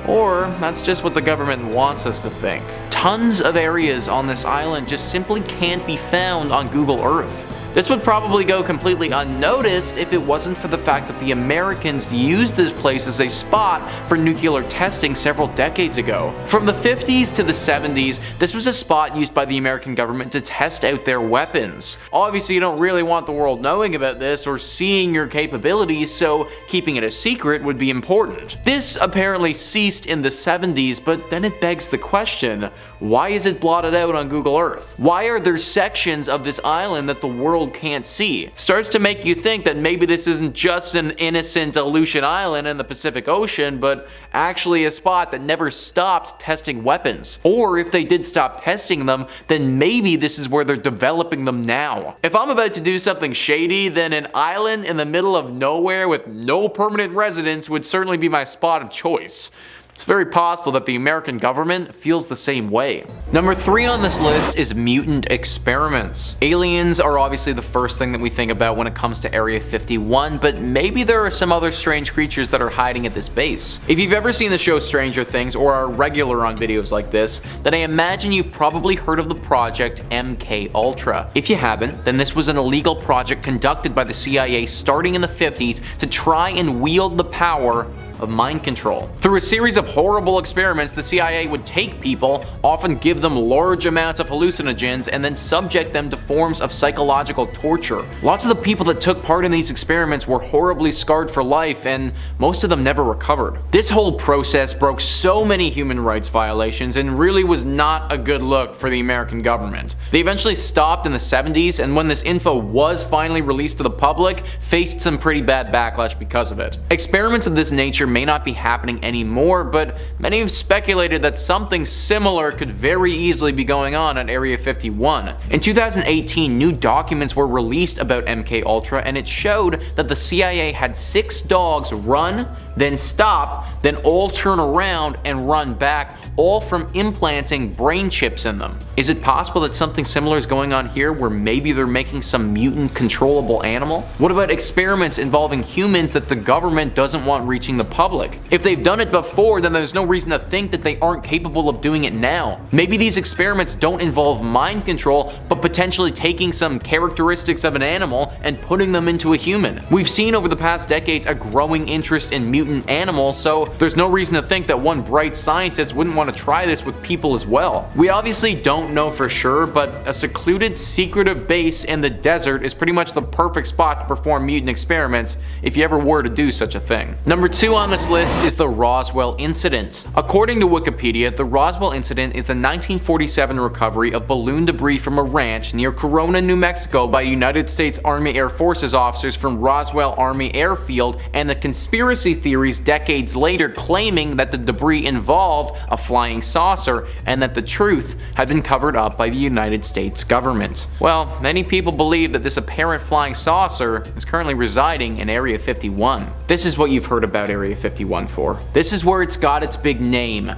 Or that's just what the government wants us to think. Tons of areas on this island just simply can't be found on Google Earth. This would probably go completely unnoticed if it wasn't for the fact that the Americans used this place as a spot for nuclear testing several decades ago. From the 50s to the 70s, this was a spot used by the American government to test out their weapons. Obviously, you don't really want the world knowing about this or seeing your capabilities, so keeping it a secret would be important. This apparently ceased in the 70s, but then it begs the question, why is it blotted out on Google Earth? Why are there sections of this island that the world can't see? Starts to make you think that maybe this isn't just an innocent Aleutian Island in the Pacific Ocean, but actually a spot that never stopped testing weapons. Or if they did stop testing them, then maybe this is where they're developing them now. If I'm about to do something shady, then an island in the middle of nowhere with no permanent residents would certainly be my spot of choice. It's very possible that the American government feels the same way. Number 3 on this list is Mutant Experiments. Aliens are obviously the first thing that we think about when it comes to Area 51, but maybe there are some other strange creatures that are hiding at this base. If you've ever seen the show Stranger Things or are regular on videos like this, then I imagine you've probably heard of the project MK Ultra. If you haven't, then this was an illegal project conducted by the CIA starting in the 50s to try and wield the power of mind control. Through a series of horrible experiments, the CIA would take people, often give them large amounts of hallucinogens, and then subject them to forms of psychological torture. Lots of the people that took part in these experiments were horribly scarred for life, and most of them never recovered. This whole process broke so many human rights violations and really was not a good look for the American government. They eventually stopped in the 70s, and when this info was finally released to the public, faced some pretty bad backlash because of it. Experiments of this nature may not be happening anymore, but many have speculated that something similar could very easily be going on at Area 51. In 2018, new documents were released about MK Ultra, and it showed that the CIA had 6 dogs run, then stop, then all turn around and run back, all from implanting brain chips in them. Is it possible that something similar is going on here, where maybe they're making some mutant controllable animal? What about experiments involving humans that the government doesn't want reaching the public? If they've done it before, then there's no reason to think that they aren't capable of doing it now. Maybe these experiments don't involve mind control, but potentially taking some characteristics of an animal and putting them into a human. We've seen over the past decades a growing interest in mutant animals, so there's no reason to think that one bright scientist wouldn't want to try this with people as well. We obviously don't know for sure, but a secluded, secretive base in the desert is pretty much the perfect spot to perform mutant experiments if you ever were to do such a thing. Number 2 on on this list is the Roswell Incident. According to Wikipedia, the Roswell Incident is the 1947 recovery of balloon debris from a ranch near Corona, New Mexico by United States Army Air Forces officers from Roswell Army Airfield, and the conspiracy theories decades later claiming that the debris involved a flying saucer and that the truth had been covered up by the United States government. Well, many people believe that this apparent flying saucer is currently residing in Area 51. This is what you've heard about Area 51 for. This is where it's got its big name: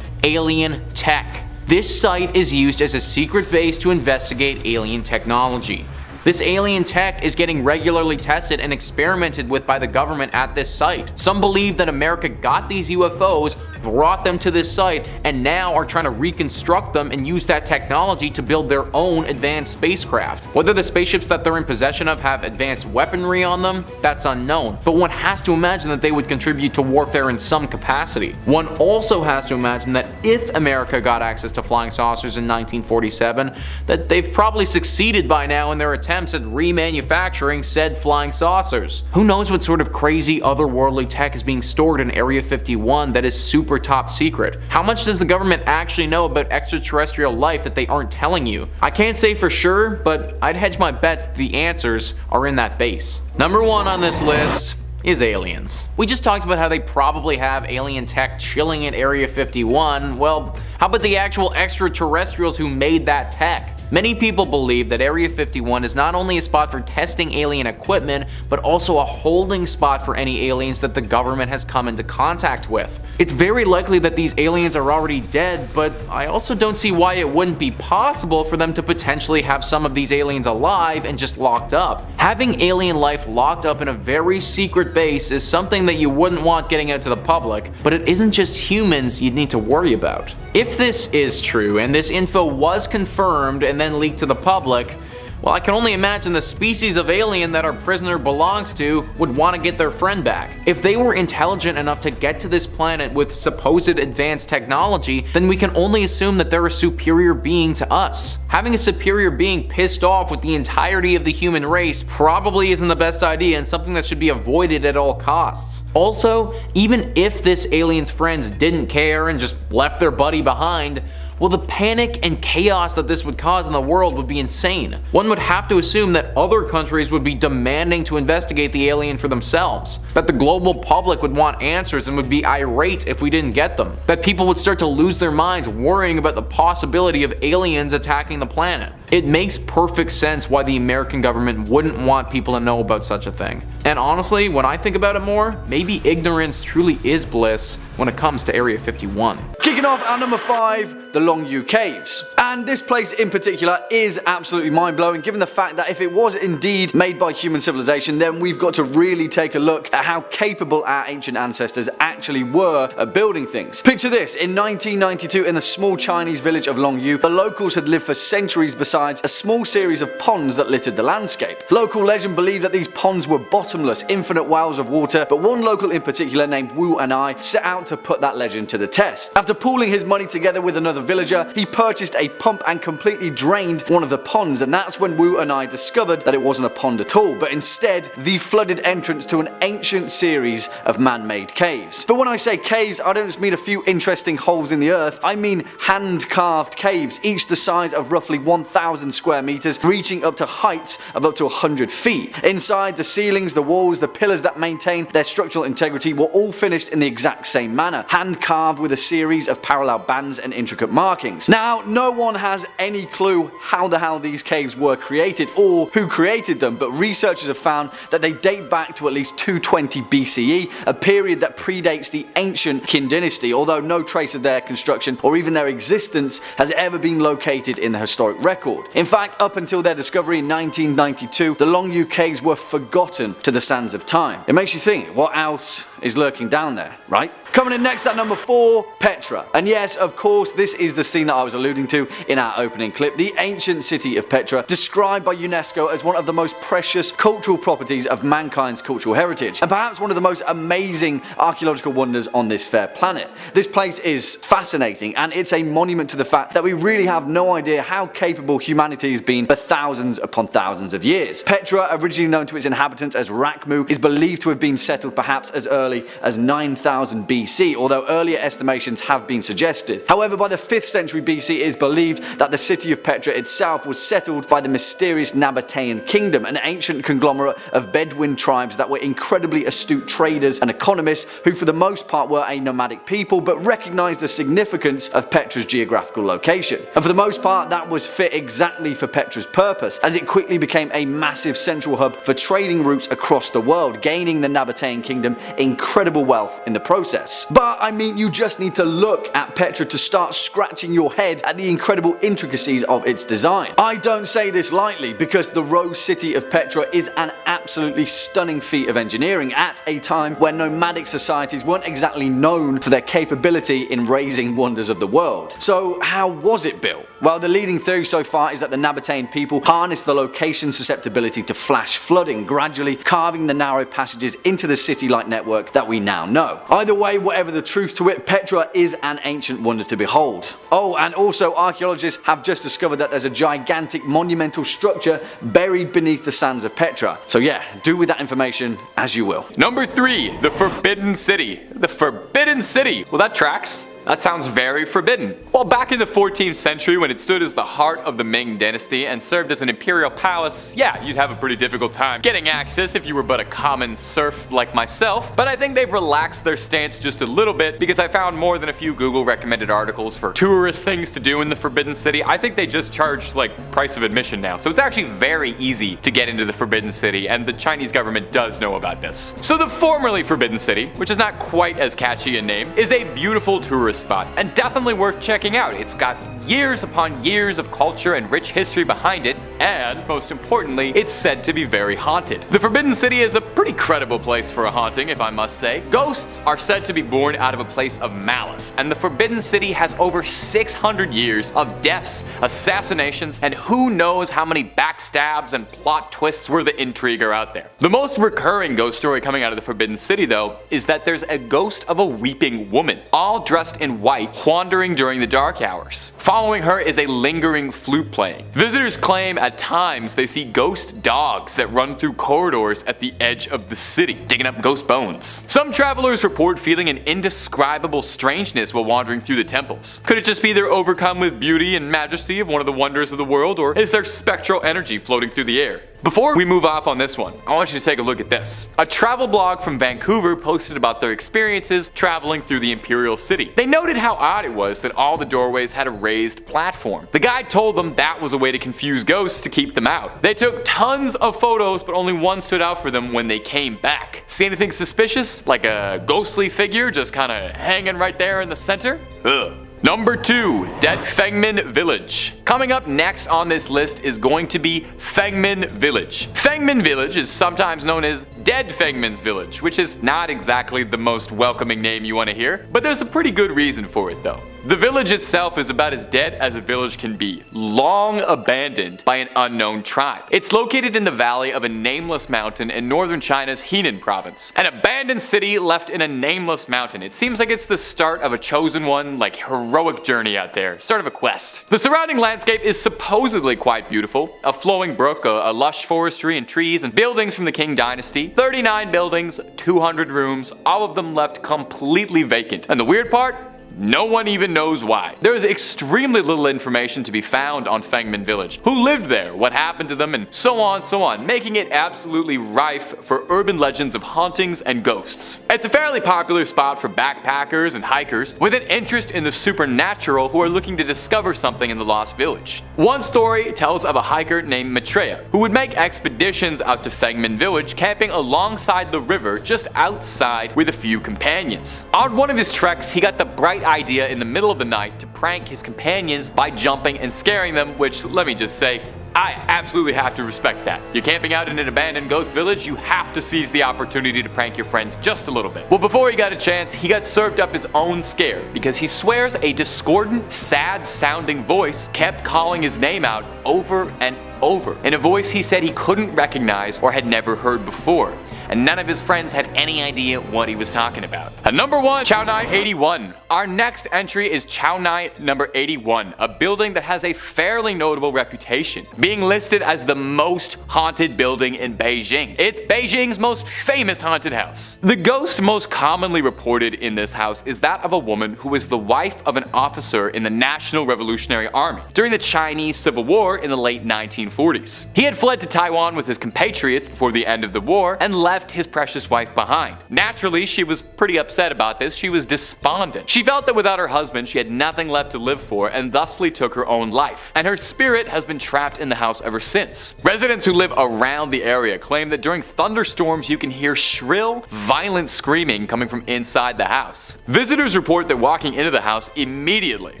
alien tech. This site is used as a secret base to investigate alien technology. This alien tech is getting regularly tested and experimented with by the government at this site. Some believe that America got these UFOs, brought them to this site, and now are trying to reconstruct them and use that technology to build their own advanced spacecraft. Whether the spaceships that they're in possession of have advanced weaponry on them, that's unknown, but one has to imagine that they would contribute to warfare in some capacity. One also has to imagine that if America got access to flying saucers in 1947, that they've probably succeeded by now in their attempts at remanufacturing said flying saucers. Who knows what sort of crazy otherworldly tech is being stored in Area 51 that is super top secret? How much does the government actually know about extraterrestrial life that they aren't telling you? I can't say for sure, but I'd hedge my bets that the answers are in that base. Number 1 on this list is aliens. We just talked about how they probably have alien tech chilling in Area 51. Well, how about the actual extraterrestrials who made that tech? Many people believe that Area 51 is not only a spot for testing alien equipment, but also a holding spot for any aliens that the government has come into contact with. It's very likely that these aliens are already dead, but I also don't see why it wouldn't be possible for them to potentially have some of these aliens alive and just locked up. Having alien life locked up in a very secret base is something that you wouldn't want getting out to the public, but it isn't just humans you'd need to worry about. If this is true, and this info was confirmed and then leaked to the public, well, I can only imagine the species of alien that our prisoner belongs to would want to get their friend back. If they were intelligent enough to get to this planet with supposed advanced technology, then we can only assume that they're a superior being to us. Having a superior being pissed off with the entirety of the human race probably isn't the best idea and something that should be avoided at all costs. Also, even if this alien's friends didn't care and just left their buddy behind, well, the panic and chaos that this would cause in the world would be insane. One would have to assume that other countries would be demanding to investigate the alien for themselves, that the global public would want answers and would be irate if we didn't get them, that people would start to lose their minds worrying about the possibility of aliens attacking the planet. It makes perfect sense why the American government wouldn't want people to know about such a thing. And honestly, when I think about it more, maybe ignorance truly is bliss when it comes to Area 51. Kicking off at number 5, the Longyu Caves. And this place in particular is absolutely mind-blowing, given the fact that if it was indeed made by human civilization, then we've got to really take a look at how capable our ancient ancestors actually were at building things. Picture this: in 1992, in the small Chinese village of Longyu, the locals had lived for centuries beside a small series of ponds that littered the landscape. Local legend believed that these ponds were bottomless, infinite wells of water, but one local in particular named Wu and I set out to put that legend to the test. After pooling his money together with another villager, he purchased a pump and completely drained one of the ponds, and that's when Wu and I discovered that it wasn't a pond at all, but instead the flooded entrance to an ancient series of man-made caves. But when I say caves, I don't just mean a few interesting holes in the earth, I mean hand-carved caves, each the size of roughly 1,000 square meters, reaching up to heights of up to 100 feet. Inside, the ceilings, the walls, the pillars that maintain their structural integrity were all finished in the exact same manner, hand-carved with a series of parallel bands and intricate markings. Now, no one has any clue how the hell these caves were created or who created them, but researchers have found that they date back to at least 220 BCE, a period that predates the ancient Qin dynasty, although no trace of their construction or even their existence has ever been located in the historic record. In fact, up until their discovery in 1992, the Longyu Caves were forgotten to the sands of time. It makes you think, what else is lurking down there, right? Coming in next at number 4, Petra. And yes, of course, this is the scene that I was alluding to in our opening clip, the ancient city of Petra, described by UNESCO as one of the most precious cultural properties of mankind's cultural heritage, and perhaps one of the most amazing archaeological wonders on this fair planet. This place is fascinating, and it's a monument to the fact that we really have no idea how capable humanity has been for thousands upon thousands of years. Petra, originally known to its inhabitants as Rakmu, is believed to have been settled perhaps as early early as 9000 BC, although earlier estimations have been suggested. However, by the 5th century BC it is believed that the city of Petra itself was settled by the mysterious Nabatean kingdom, an ancient conglomerate of Bedouin tribes that were incredibly astute traders and economists who for the most part were a nomadic people but recognized the significance of Petra's geographical location. And for the most part that was fit exactly for Petra's purpose, as it quickly became a massive central hub for trading routes across the world, gaining the Nabatean kingdom incredible wealth in the process. But I mean, you just need to look at Petra to start scratching your head at the incredible intricacies of its design. I don't say this lightly, because the Rose City of Petra is an absolutely stunning feat of engineering at a time where nomadic societies weren't exactly known for their capability in raising wonders of the world. So how was it built? Well, the leading theory so far is that the Nabatean people harnessed the location susceptibility to flash flooding, gradually carving the narrow passages into the city-like network that we now know. Either way, whatever the truth to it, Petra is an ancient wonder to behold. Oh, and also archaeologists have just discovered that there's a gigantic monumental structure buried beneath the sands of Petra. So yeah, do with that information as you will. Number 3, the Forbidden City. The Forbidden City. Well, that tracks. That sounds very forbidden. Well, back in the 14th century, when it stood as the heart of the Ming dynasty and served as an imperial palace, yeah, you'd have a pretty difficult time getting access if you were but a common serf like myself. But I think they've relaxed their stance just a little bit, because I found more than a few Google recommended articles for tourist things to do in the Forbidden City. I think they just charge like price of admission now, so it's actually very easy to get into the Forbidden City, and the Chinese government does know about this. So the formerly Forbidden City, which is not quite as catchy a name, is a beautiful tourist spot and definitely worth checking out. It's got years upon years of culture and rich history behind it, and most importantly, it's said to be very haunted. The Forbidden City is a pretty credible place for a haunting, if I must say. Ghosts are said to be born out of a place of malice, and the Forbidden City has over 600 years of deaths, assassinations, and who knows how many backstabs and plot twists where the intrigue are out there. The most recurring ghost story coming out of the Forbidden City, though, is that there's a ghost of a weeping woman, all dressed in white, wandering during the dark hours. Following her is a lingering flute playing. Visitors claim at times they see ghost dogs that run through corridors at the edge of the city, digging up ghost bones. Some travelers report feeling an indescribable strangeness while wandering through the temples. Could it just be they're overcome with beauty and majesty of one of the wonders of the world, or is there spectral energy floating through the air? Before we move off on this one, I want you to take a look at this. A travel blog from Vancouver posted about their experiences traveling through the Imperial City. They noted how odd it was that all the doorways had a raised platform. The guide told them that was a way to confuse ghosts to keep them out. They took tons of photos, but only one stood out for them when they came back. See anything suspicious? Like a ghostly figure just kinda hanging right there in the center? Ugh. Number 2, Dead Fengman Village. Coming up next on this list is going to be Fengman Village. Fengman Village is sometimes known as Dead Fengman's Village, which is not exactly the most welcoming name you want to hear, but there's a pretty good reason for it though. The village itself is about as dead as a village can be, long abandoned by an unknown tribe. It's located in the valley of a nameless mountain in northern China's Henan province. An abandoned city left in a nameless mountain. It seems like it's the start of a chosen one, like heroic journey out there, start of a quest. The surrounding landscape is supposedly quite beautiful. A flowing brook, a lush forestry and trees, and buildings from the Qing dynasty. 39 buildings, 200 rooms, all of them left completely vacant. And the weird part? No one even knows why. There is extremely little information to be found on Fengman Village. Who lived there, what happened to them, and so on, making it absolutely rife for urban legends of hauntings and ghosts. It's a fairly popular spot for backpackers and hikers with an interest in the supernatural who are looking to discover something in the lost village. One story tells of a hiker named Maitreya who would make expeditions out to Fengman Village, camping alongside the river just outside with a few companions. On one of his treks, he got the bright idea in the middle of the night to prank his companions by jumping and scaring them, which, let me just say, I absolutely have to respect that. You're camping out in an abandoned ghost village, you have to seize the opportunity to prank your friends just a little bit. Well, before he got a chance, he got served up his own scare, because he swears a discordant, sad-sounding voice kept calling his name out over and over, in a voice he said he couldn't recognize or had never heard before. and none of his friends had any idea what he was talking about. At number 1, Chaonai 81. Our next entry is Chaonai number 81, a building that has a fairly notable reputation, being listed as the most haunted building in Beijing. It's Beijing's most famous haunted house. The ghost most commonly reported in this house is that of a woman who was the wife of an officer in the National Revolutionary Army during the Chinese Civil War in the late 1940s. He had fled to Taiwan with his compatriots before the end of the war and left his precious wife behind. Naturally, she was pretty upset about this. She was despondent. She felt that without her husband, she had nothing left to live for and thusly took her own life. And her spirit has been trapped in the house ever since. Residents who live around the area claim that during thunderstorms you can hear shrill, violent screaming coming from inside the house. Visitors report that walking into the house immediately,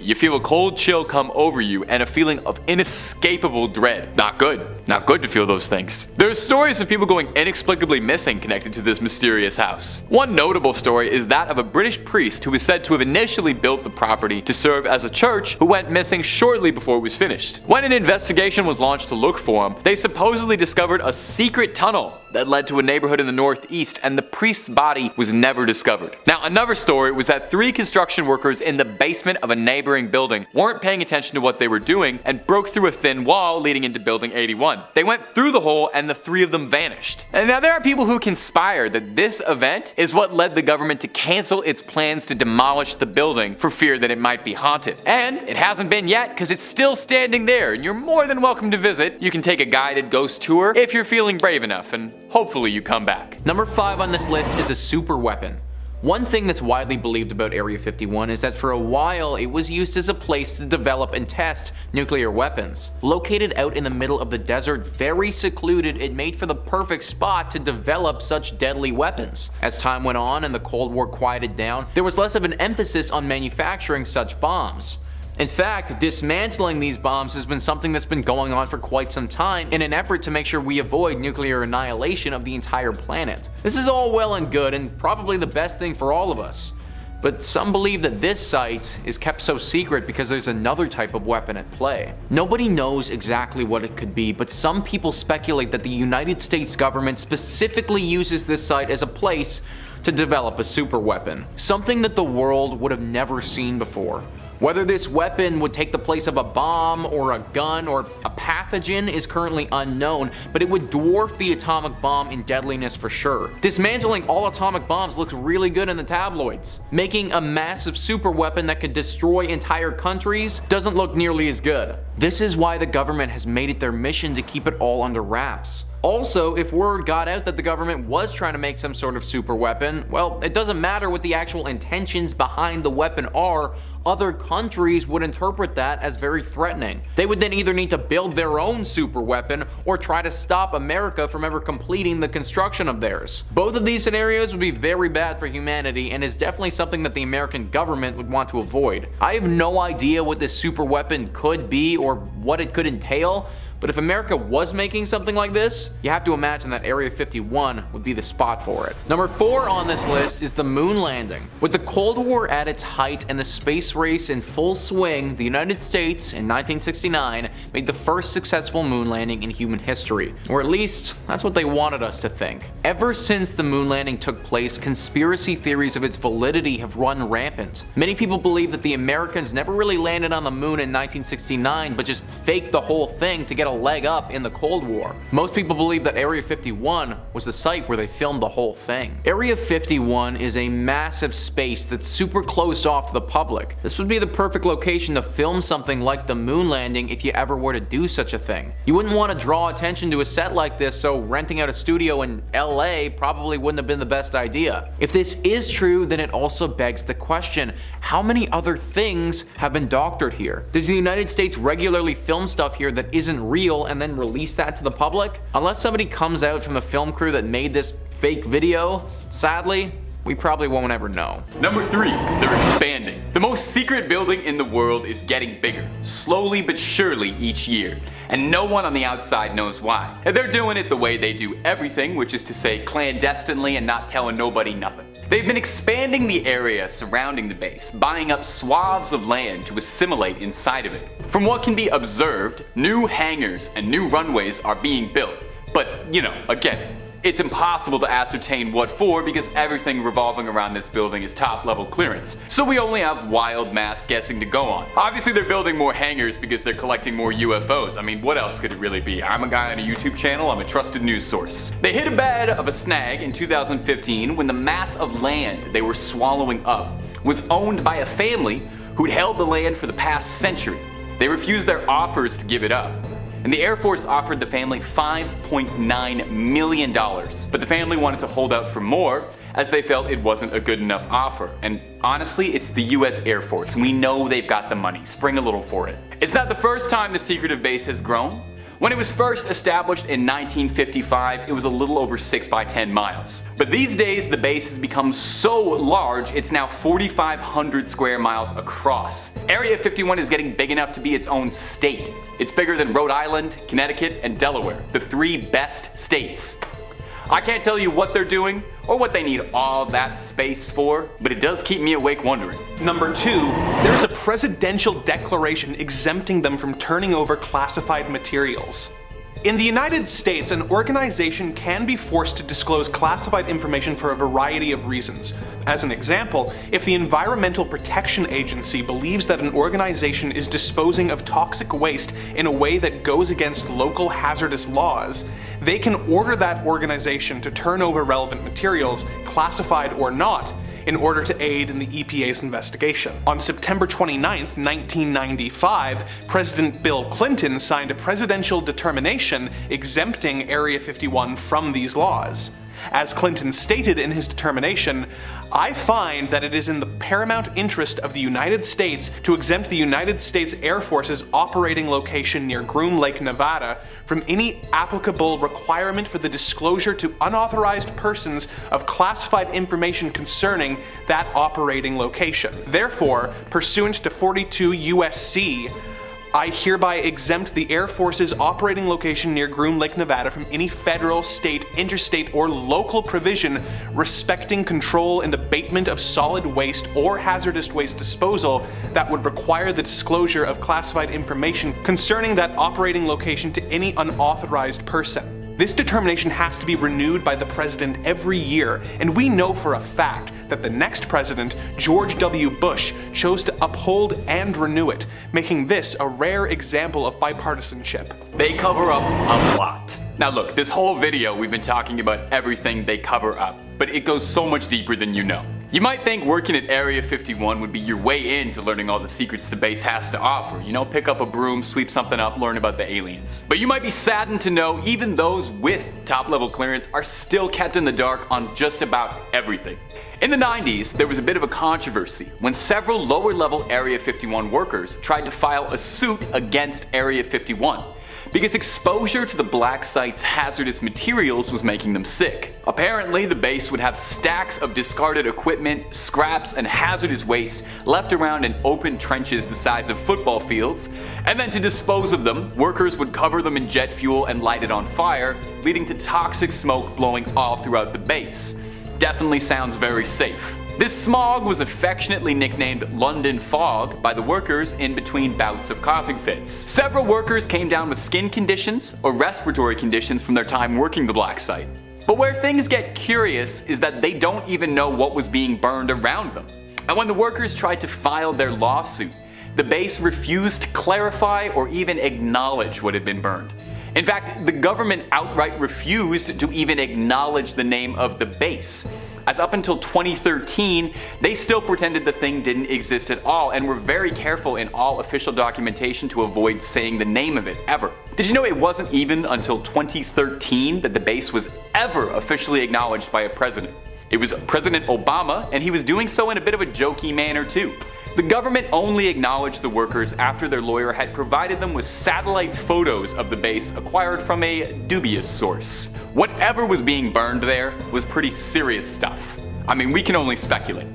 you feel a cold chill come over you and a feeling of inescapable dread. Not good. Not good to feel those things. There's stories of people going inexplicably missing connected to this mysterious house. One notable story is that of a British priest who is said to have initially built the property to serve as a church who went missing shortly before it was finished. When an investigation was launched to look for him, they supposedly discovered a secret tunnel that led to a neighborhood in the northeast, and the priest's body was never discovered. Now, another story was that 3 construction workers in the basement of a neighboring building weren't paying attention to what they were doing and broke through a thin wall leading into building 81. They went through the hole and the 3 of them vanished. And now there are people who conspire that this event is what led the government to cancel its plans to demolish the building for fear that it might be haunted. And it hasn't been yet because it's still standing there, and you're more than welcome to visit. You can take a guided ghost tour if you're feeling brave enough, and hopefully you come back. Number 5 on this list is a super weapon. One thing that's widely believed about Area 51 is that for a while it was used as a place to develop and test nuclear weapons. Located out in the middle of the desert, very secluded, it made for the perfect spot to develop such deadly weapons. As time went on and the Cold War quieted down, there was less of an emphasis on manufacturing such bombs. In fact, dismantling these bombs has been something that's been going on for quite some time in an effort to make sure we avoid nuclear annihilation of the entire planet. This is all well and good and probably the best thing for all of us. But some believe that this site is kept so secret because there's another type of weapon at play. Nobody knows exactly what it could be, but some people speculate that the United States government specifically uses this site as a place to develop a super weapon. Something that the world would have never seen before. Whether this weapon would take the place of a bomb or a gun or a pathogen is currently unknown, but it would dwarf the atomic bomb in deadliness for sure. Dismantling all atomic bombs looks really good in the tabloids. Making a massive super weapon that could destroy entire countries doesn't look nearly as good. This is why the government has made it their mission to keep it all under wraps. Also, if word got out that the government was trying to make some sort of super weapon, well, it doesn't matter what the actual intentions behind the weapon are, other countries would interpret that as very threatening. They would then either need to build their own super weapon or try to stop America from ever completing the construction of theirs. Both of these scenarios would be very bad for humanity and is definitely something that the American government would want to avoid. I have no idea what this super weapon could be or what it could entail, but if America was making something like this, you have to imagine that Area 51 would be the spot for it. Number 4 on this list is the moon landing. With the Cold War at its height and the space race in full swing, the United States in 1969 made the first successful moon landing in human history. Or at least, that's what they wanted us to think. Ever since the moon landing took place, conspiracy theories of its validity have run rampant. Many people believe that the Americans never really landed on the moon in 1969, but just faked the whole thing to get a leg up in the Cold War. Most people believe that Area 51 was the site where they filmed the whole thing. Area 51 is a massive space that's super closed off to the public. This would be the perfect location to film something like the moon landing if you ever were to do such a thing. You wouldn't want to draw attention to a set like this, so renting out a studio in LA probably wouldn't have been the best idea. If this is true, then it also begs the question, how many other things have been doctored here? Does the United States regularly film stuff here that isn't real and then release that to the public? Unless somebody comes out from the film crew that made this fake video, sadly, we probably won't ever know. Number 3, Theyre Expanding. The most secret building in the world is getting bigger, slowly but surely each year, and no one on the outside knows why. And they're doing it the way they do everything, which is to say clandestinely and not telling nobody nothing. They've been expanding the area surrounding the base, buying up swaths of land to assimilate inside of it. From what can be observed, new hangars and new runways are being built. But, you know, again, It's impossible to ascertain what for because everything revolving around this building is top level clearance, so we only have wild mass guessing to go on. Obviously they're building more hangars because they're collecting more UFOs. I mean, what else could it really be? I'm a guy on a YouTube channel, I'm a trusted news source. They hit a bed of a snag in 2015 when the mass of land they were swallowing up was owned by a family who'd held the land for the past century. They refused their offers to give it up, and the Air Force offered the family $5.9 million. But the family wanted to hold out for more as they felt it wasn't a good enough offer. And honestly, it's the US Air Force. We know they've got the money. Spring a little for it. It's not the first time the secretive base has grown. When it was first established in 1955, it was a little over 6 by 10 miles. But these days, the base has become so large, it's now 4,500 square miles across. Area 51 is getting big enough to be its own state. It's bigger than Rhode Island, Connecticut, and Delaware, the 3 best states. I can't tell you what they're doing or what they need all that space for, but it does keep me awake wondering. Number 2, there is a presidential declaration exempting them from turning over classified materials. In the United States, an organization can be forced to disclose classified information for a variety of reasons. As an example, if the Environmental Protection Agency believes that an organization is disposing of toxic waste in a way that goes against local hazardous laws, they can order that organization to turn over relevant materials, classified or not, in order to aid in the EPA's investigation. On September 29, 1995, President Bill Clinton signed a presidential determination exempting Area 51 from these laws. As Clinton stated in his determination, "I find that it is in the paramount interest of the United States to exempt the United States Air Force's operating location near Groom Lake, Nevada, from any applicable requirement for the disclosure to unauthorized persons of classified information concerning that operating location. Therefore, pursuant to 42 U.S.C., I hereby exempt the Air Force's operating location near Groom Lake, Nevada from any federal, state, interstate, or local provision respecting control and abatement of solid waste or hazardous waste disposal that would require the disclosure of classified information concerning that operating location to any unauthorized person." This determination has to be renewed by the president every year, and we know for a fact that the next president, George W. Bush, chose to uphold and renew it, making this a rare example of bipartisanship. They cover up a lot. Now look, this whole video we've been talking about everything they cover up, but it goes so much deeper than you know. You might think working at Area 51 would be your way into learning all the secrets the base has to offer. You know, pick up a broom, sweep something up, learn about the aliens. But you might be saddened to know even those with top-level clearance are still kept in the dark on just about everything. In the 90s, there was a bit of a controversy when several lower-level Area 51 workers tried to file a suit against Area 51. Because exposure to the black site's hazardous materials was making them sick. Apparently, the base would have stacks of discarded equipment, scraps, and hazardous waste left around in open trenches the size of football fields, and then to dispose of them, workers would cover them in jet fuel and light it on fire, leading to toxic smoke blowing all throughout the base. Definitely sounds very safe. This smog was affectionately nicknamed London Fog by the workers in between bouts of coughing fits. Several workers came down with skin conditions or respiratory conditions from their time working the black site. But where things get curious is that they don't even know what was being burned around them. And when the workers tried to file their lawsuit, the base refused to clarify or even acknowledge what had been burned. In fact, the government outright refused to even acknowledge the name of the base, as up until 2013, they still pretended the thing didn't exist at all and were very careful in all official documentation to avoid saying the name of it ever. Did you know it wasn't even until 2013 that the base was ever officially acknowledged by a president? It was President Obama, and he was doing so in a bit of a jokey manner too. The government only acknowledged the workers after their lawyer had provided them with satellite photos of the base acquired from a dubious source. Whatever was being burned there was pretty serious stuff. I mean, we can only speculate.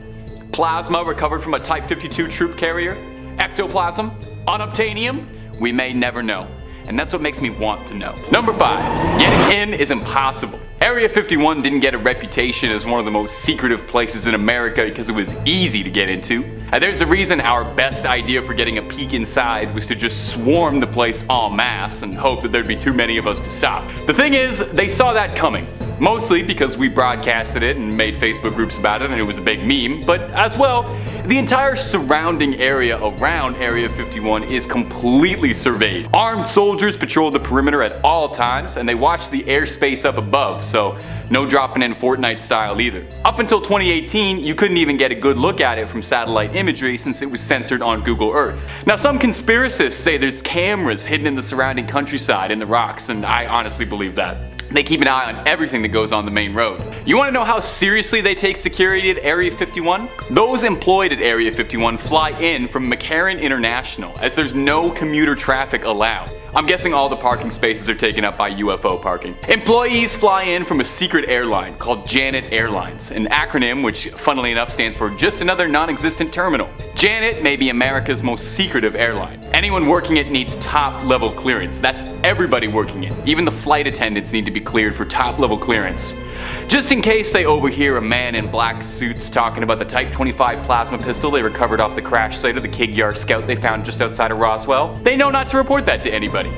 Plasma recovered from a Type 52 troop carrier? Ectoplasm? Unobtainium? We may never know. And that's what makes me want to know. Number 5. Getting in is impossible. Area 51 didn't get a reputation as one of the most secretive places in America because it was easy to get into. And there's a reason our best idea for getting a peek inside was to just swarm the place en masse and hope that there'd be too many of us to stop. The thing is, they saw that coming. Mostly because we broadcasted it and made Facebook groups about it and it was a big meme, but as well, the entire surrounding area around Area 51 is completely surveyed. Armed soldiers patrol the perimeter at all times, and they watch the airspace up above, so no dropping in Fortnite style either. Up until 2018, you couldn't even get a good look at it from satellite imagery since it was censored on Google Earth. Now some conspiracists say there's cameras hidden in the surrounding countryside in the rocks, and I honestly believe that. They keep an eye on everything that goes on the main road. You want to know how seriously they take security at Area 51? Those employed at Area 51 fly in from McCarran International, as there's no commuter traffic allowed. I'm guessing all the parking spaces are taken up by UFO parking. Employees fly in from a secret airline called Janet Airlines, an acronym which funnily enough stands for just another non-existent terminal. Janet may be America's most secretive airline. Anyone working it needs top level clearance. That's everybody working it. Even the flight attendants need to be cleared for top level clearance. Just in case they overhear a man in black suits talking about the Type 25 plasma pistol they recovered off the crash site of the Kigyar Scout they found just outside of Roswell, they know not to report that to anybody.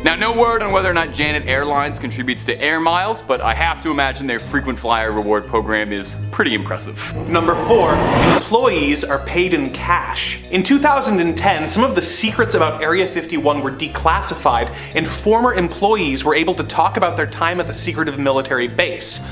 Now, no word on whether or not Janet Airlines contributes to air miles, but I have to imagine their frequent flyer reward program is pretty impressive. Number 4, employees are paid in cash. In 2010, some of the secrets about Area 51 were declassified, and former employees were able to talk about their time at the secretive military base.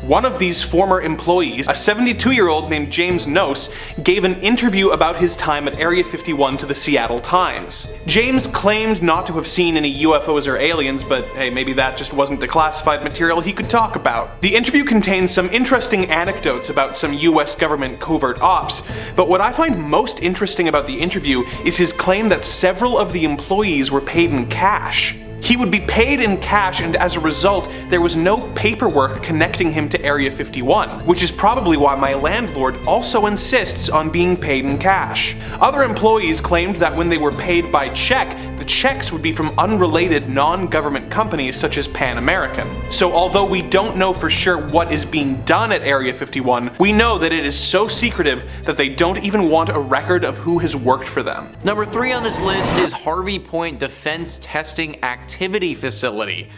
One of these former employees, a 72-year-old named James Nose, gave an interview about his time at Area 51 to the Seattle Times. James claimed not to have seen any UFOs or aliens, but hey, maybe that just wasn't declassified material he could talk about. The interview contains some interesting anecdotes about some US government covert ops, but what I find most interesting about the interview is his claim that several of the employees were paid in cash. He would be paid in cash, and as a result, there was no paperwork connecting him to Area 51, which is probably why my landlord also insists on being paid in cash. Other employees claimed that when they were paid by check, the checks would be from unrelated non-government companies such as Pan American. So although we don't know for sure what is being done at Area 51, we know that it is so secretive that they don't even want a record of who has worked for them. Number 3 on this list is Harvey Point Defense Testing Activity Facility.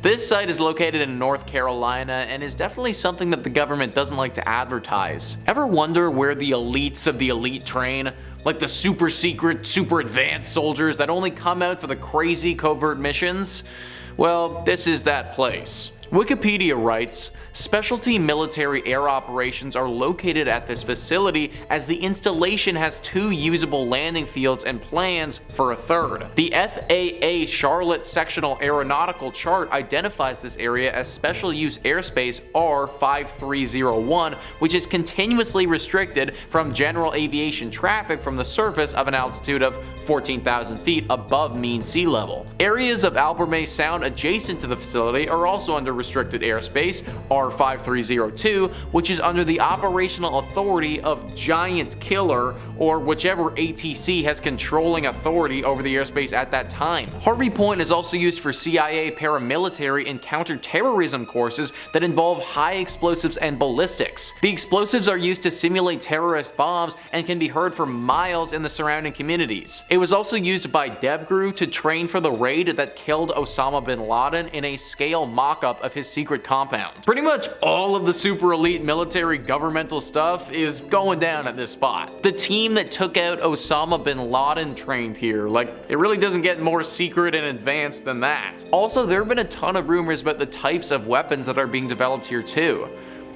This site is located in North Carolina and is definitely something that the government doesn't like to advertise. Ever wonder where the elites of the elite train? Like the super secret, super advanced soldiers that only come out for the crazy covert missions? Well, this is that place. Wikipedia writes, specialty military air operations are located at this facility as the installation has 2 usable landing fields and plans for a 3rd. The FAA Charlotte Sectional Aeronautical Chart identifies this area as special use airspace R5301, which is continuously restricted from general aviation traffic from the surface of an altitude of 14,000 feet above mean sea level. Areas of Albermay Sound adjacent to the facility are also under restricted airspace R5302, which is under the operational authority of Giant Killer, or whichever ATC has controlling authority over the airspace at that time. Harvey Point is also used for CIA paramilitary and counterterrorism courses that involve high explosives and ballistics. The explosives are used to simulate terrorist bombs and can be heard for miles in the surrounding communities. It was also used by DevGru to train for the raid that killed Osama bin Laden in a scale mock-up of his secret compound. Pretty much all of the super elite military governmental stuff is going down at this spot. The team that took out Osama bin Laden trained here. Like, it really doesn't get more secret and advanced than that. Also, there have been a ton of rumors about the types of weapons that are being developed here too.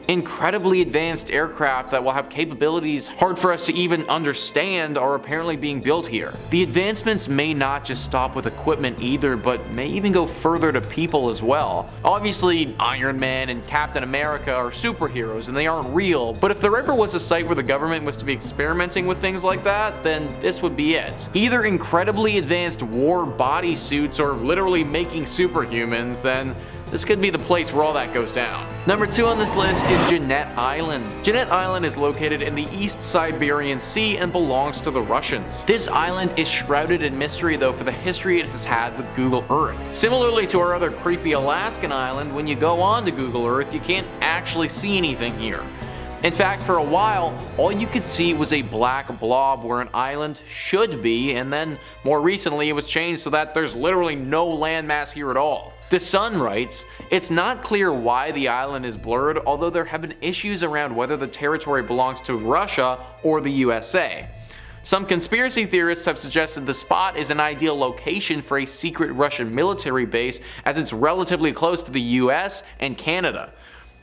Incredibly advanced aircraft that will have capabilities hard for us to even understand are apparently being built here. The advancements may not just stop with equipment either, but may even go further to people as well. Obviously, Iron Man and Captain America are superheroes and they aren't real, but if there ever was a site where the government was to be experimenting with things like that, then this would be it. Either incredibly advanced war bodysuits or literally making superhumans, then this could be the place where all that goes down. Number 2 on this list is Jeannette Island. Jeannette Island is located in the East Siberian Sea and belongs to the Russians. This island is shrouded in mystery though for the history it has had with Google Earth. Similarly to our other creepy Alaskan island, when you go on to Google Earth, you can't actually see anything here. In fact, for a while, all you could see was a black blob where an island should be, and then more recently it was changed so that there's literally no landmass here at all. The Sun writes, "It's not clear why the island is blurred, although there have been issues around whether the territory belongs to Russia or the USA. Some conspiracy theorists have suggested the spot is an ideal location for a secret Russian military base as it's relatively close to the US and Canada.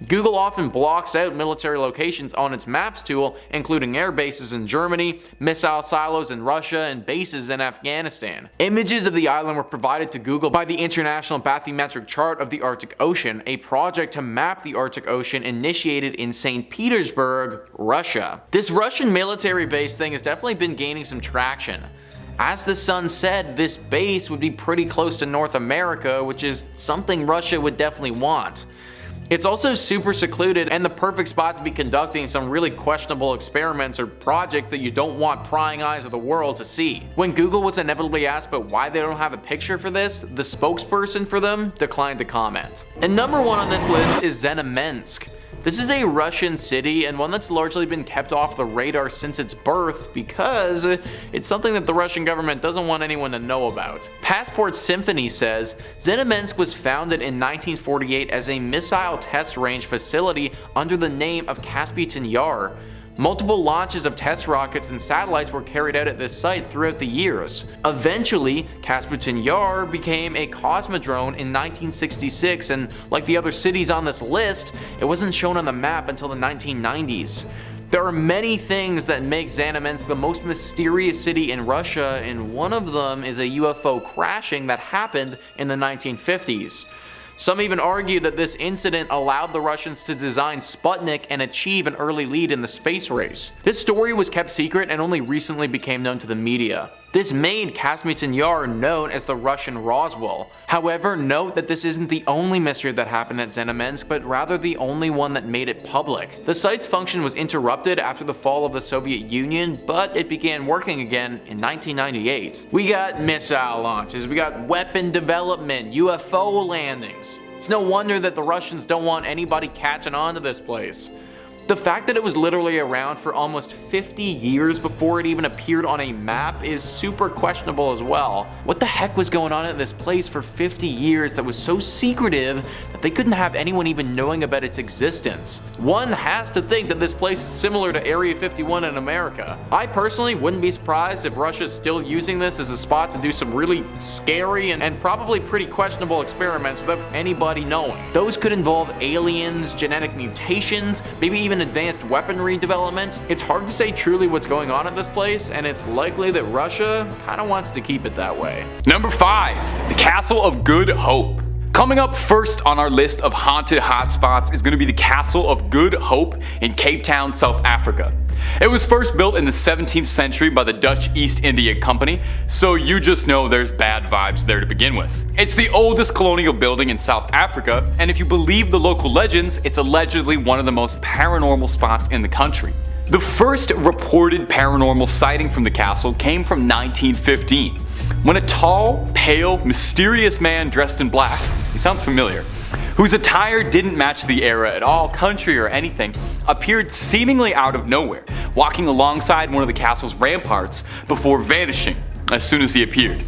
Google often blocks out military locations on its Maps tool, including air bases in Germany, missile silos in Russia, and bases in Afghanistan. Images of the island were provided to Google by the International Bathymetric Chart of the Arctic Ocean, a project to map the Arctic Ocean initiated in St. Petersburg, Russia." This Russian military base thing has definitely been gaining some traction. As the Sun said, this base would be pretty close to North America, which is something Russia would definitely want. It's also super secluded and the perfect spot to be conducting some really questionable experiments or projects that you don't want prying eyes of the world to see. When Google was inevitably asked about why they don't have a picture for this, the spokesperson for them declined to comment. And number 1 on this list is Znamensk. This is a Russian city and one that's largely been kept off the radar since its birth because it's something that the Russian government doesn't want anyone to know about. Passport Symphony says, Znamensk was founded in 1948 as a missile test range facility under the name of Kaspitan Yar. Multiple launches of test rockets and satellites were carried out at this site throughout the years. Eventually, Kaspitan Yar became a cosmodrome in 1966, and like the other cities on this list, it wasn't shown on the map until the 1990s. There are many things that make Znamensk the most mysterious city in Russia, and one of them is a UFO crashing that happened in the 1950s. Some even argue that this incident allowed the Russians to design Sputnik and achieve an early lead in the space race. This story was kept secret and only recently became known to the media. This made Kaspitan Yar known as the Russian Roswell. However, note that this isn't the only mystery that happened at Znamensk, but rather the only one that made it public. The site's function was interrupted after the fall of the Soviet Union, but it began working again in 1998. We got missile launches, we got weapon development, UFO landings. It's no wonder that the Russians don't want anybody catching on to this place. The fact that it was literally around for almost 50 years before it even appeared on a map is super questionable as well. What the heck was going on at this place for 50 years that was so secretive that they couldn't have anyone even knowing about its existence? One has to think that this place is similar to Area 51 in America. I personally wouldn't be surprised if Russia's still using this as a spot to do some really scary and probably pretty questionable experiments without anybody knowing. Those could involve aliens, genetic mutations, maybe even advanced weaponry development. It's hard to say truly what's going on at this place, and it's likely that Russia kinda wants to keep it that way. Number 5, the Castle of Good Hope. Coming up first on our list of haunted hotspots is going to be the Castle of Good Hope in Cape Town, South Africa. It was first built in the 17th century by the Dutch East India Company, so you just know there's bad vibes there to begin with. It's the oldest colonial building in South Africa, and if you believe the local legends, it's allegedly one of the most paranormal spots in the country. The first reported paranormal sighting from the castle came from 1915, when a tall, pale, mysterious man dressed in black, he sounds familiar, whose attire didn't match the era at all, country or anything, appeared seemingly out of nowhere, walking alongside one of the castle's ramparts before vanishing as soon as he appeared.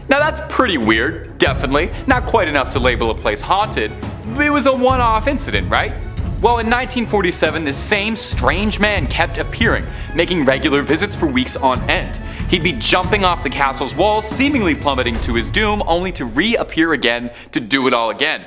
Now that's pretty weird, definitely, not quite enough to label a place haunted, but it was a one-off incident, right? Well, in 1947, this same strange man kept appearing, making regular visits for weeks on end. He'd be jumping off the castle's walls, seemingly plummeting to his doom, only to reappear again to do it all again.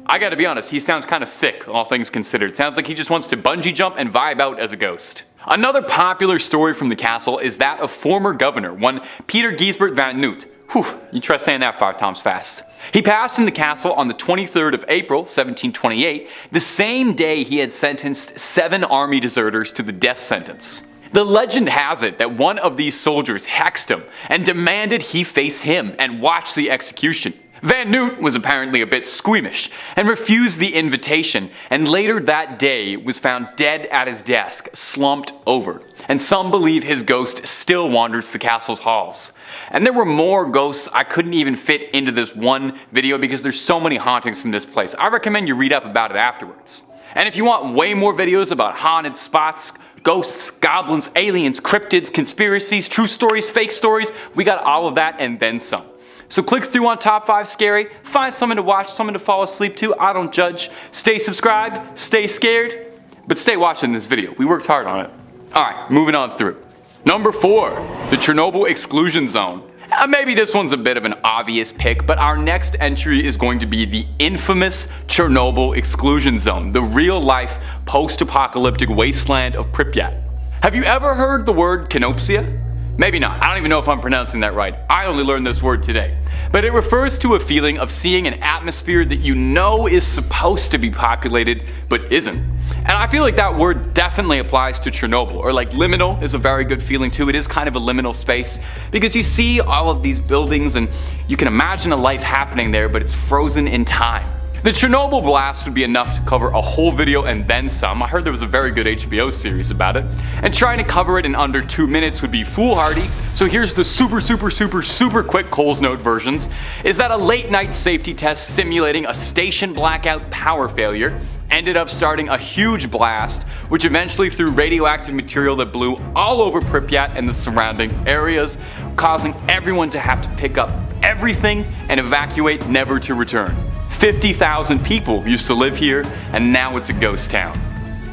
I gotta be honest, he sounds kinda sick, all things considered. Sounds like he just wants to bungee jump and vibe out as a ghost. Another popular story from the castle is that of former governor, one Peter Giesbert van Noot. Whew, you try saying that 5 times fast. He passed in the castle on the 23rd of April, 1728, the same day he had sentenced 7 army deserters to the death sentence. The legend has it that one of these soldiers hexed him and demanded he face him and watch the execution. Van Noot was apparently a bit squeamish and refused the invitation, and later that day was found dead at his desk, slumped over. And some believe his ghost still wanders the castle's halls. And there were more ghosts I couldn't even fit into this one video because there's so many hauntings from this place. I recommend you read up about it afterwards. And if you want way more videos about haunted spots, ghosts, goblins, aliens, cryptids, conspiracies, true stories, fake stories, we got all of that and then some. So click through on Top 5 Scary, find something to watch, something to fall asleep to, I don't judge. Stay subscribed, stay scared, but stay watching this video. We worked hard on it. Alright, moving on through. Number 4, the Chernobyl Exclusion Zone. Maybe this one's a bit of an obvious pick, but our next entry is going to be the infamous Chernobyl Exclusion Zone, the real-life post-apocalyptic wasteland of Pripyat. Have you ever heard the word Canopsia? Maybe not. I don't even know if I'm pronouncing that right. I only learned this word today. But it refers to a feeling of seeing an atmosphere that you know is supposed to be populated, but isn't. And I feel like that word definitely applies to Chernobyl, or like liminal is a very good feeling too. It is kind of a liminal space, because you see all of these buildings and you can imagine a life happening there, but it's frozen in time. The Chernobyl blast would be enough to cover a whole video and then some. I heard there was a very good HBO series about it. And trying to cover it in under 2 minutes would be foolhardy. So here's the super quick Coles Note versions. Is that a late night safety test simulating a station blackout power failure ended up starting a huge blast, which eventually threw radioactive material that blew all over Pripyat and the surrounding areas, causing everyone to have to pick up everything and evacuate, never to return. 50,000 people used to live here, and now it's a ghost town.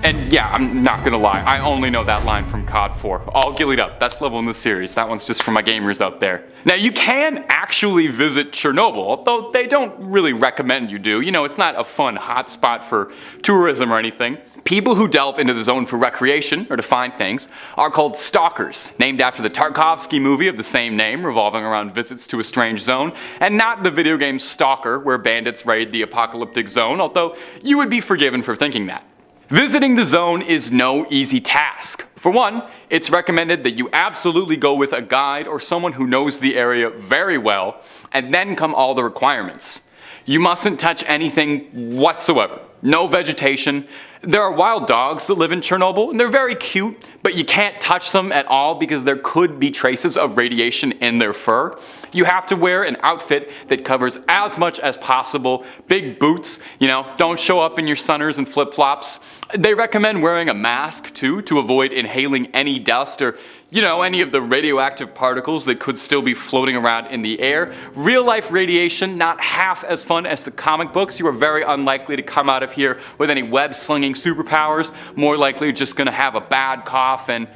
And yeah, I'm not gonna lie, I only know that line from COD 4. All gillied up, best level in the series. That one's just for my gamers out there. Now you can actually visit Chernobyl, although they don't really recommend you do. You know, it's not a fun hotspot for tourism or anything. People who delve into the zone for recreation, or to find things, are called stalkers, named after the Tarkovsky movie of the same name, revolving around visits to a strange zone, and not the video game Stalker, where bandits raid the apocalyptic zone, although you would be forgiven for thinking that. Visiting the zone is no easy task. For one, it's recommended that you absolutely go with a guide or someone who knows the area very well, and then come all the requirements. You mustn't touch anything whatsoever. No vegetation. There are wild dogs that live in Chernobyl, and they're very cute, but you can't touch them at all because there could be traces of radiation in their fur. You have to wear an outfit that covers as much as possible. Big boots, you know, don't show up in your sunners and flip-flops. They recommend wearing a mask too to avoid inhaling any dust or, you know, any of the radioactive particles that could still be floating around in the air. Real life radiation, not half as fun as the comic books. You are very unlikely to come out of here with any web-slinging superpowers. More likely just gonna have a bad cough and,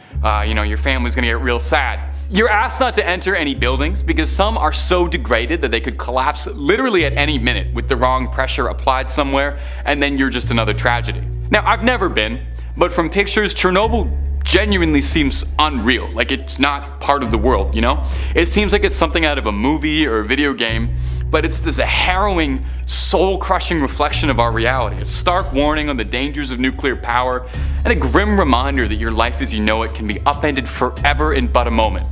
you know, your family's gonna get real sad. You're asked not to enter any buildings because some are so degraded that they could collapse literally at any minute with the wrong pressure applied somewhere, and then you're just another tragedy. Now, I've never been, but from pictures, Chernobyl genuinely seems unreal, like it's not part of the world, you know? It seems like it's something out of a movie or a video game, but it's this harrowing, soul-crushing reflection of our reality, a stark warning on the dangers of nuclear power, and a grim reminder that your life as you know it can be upended forever in but a moment.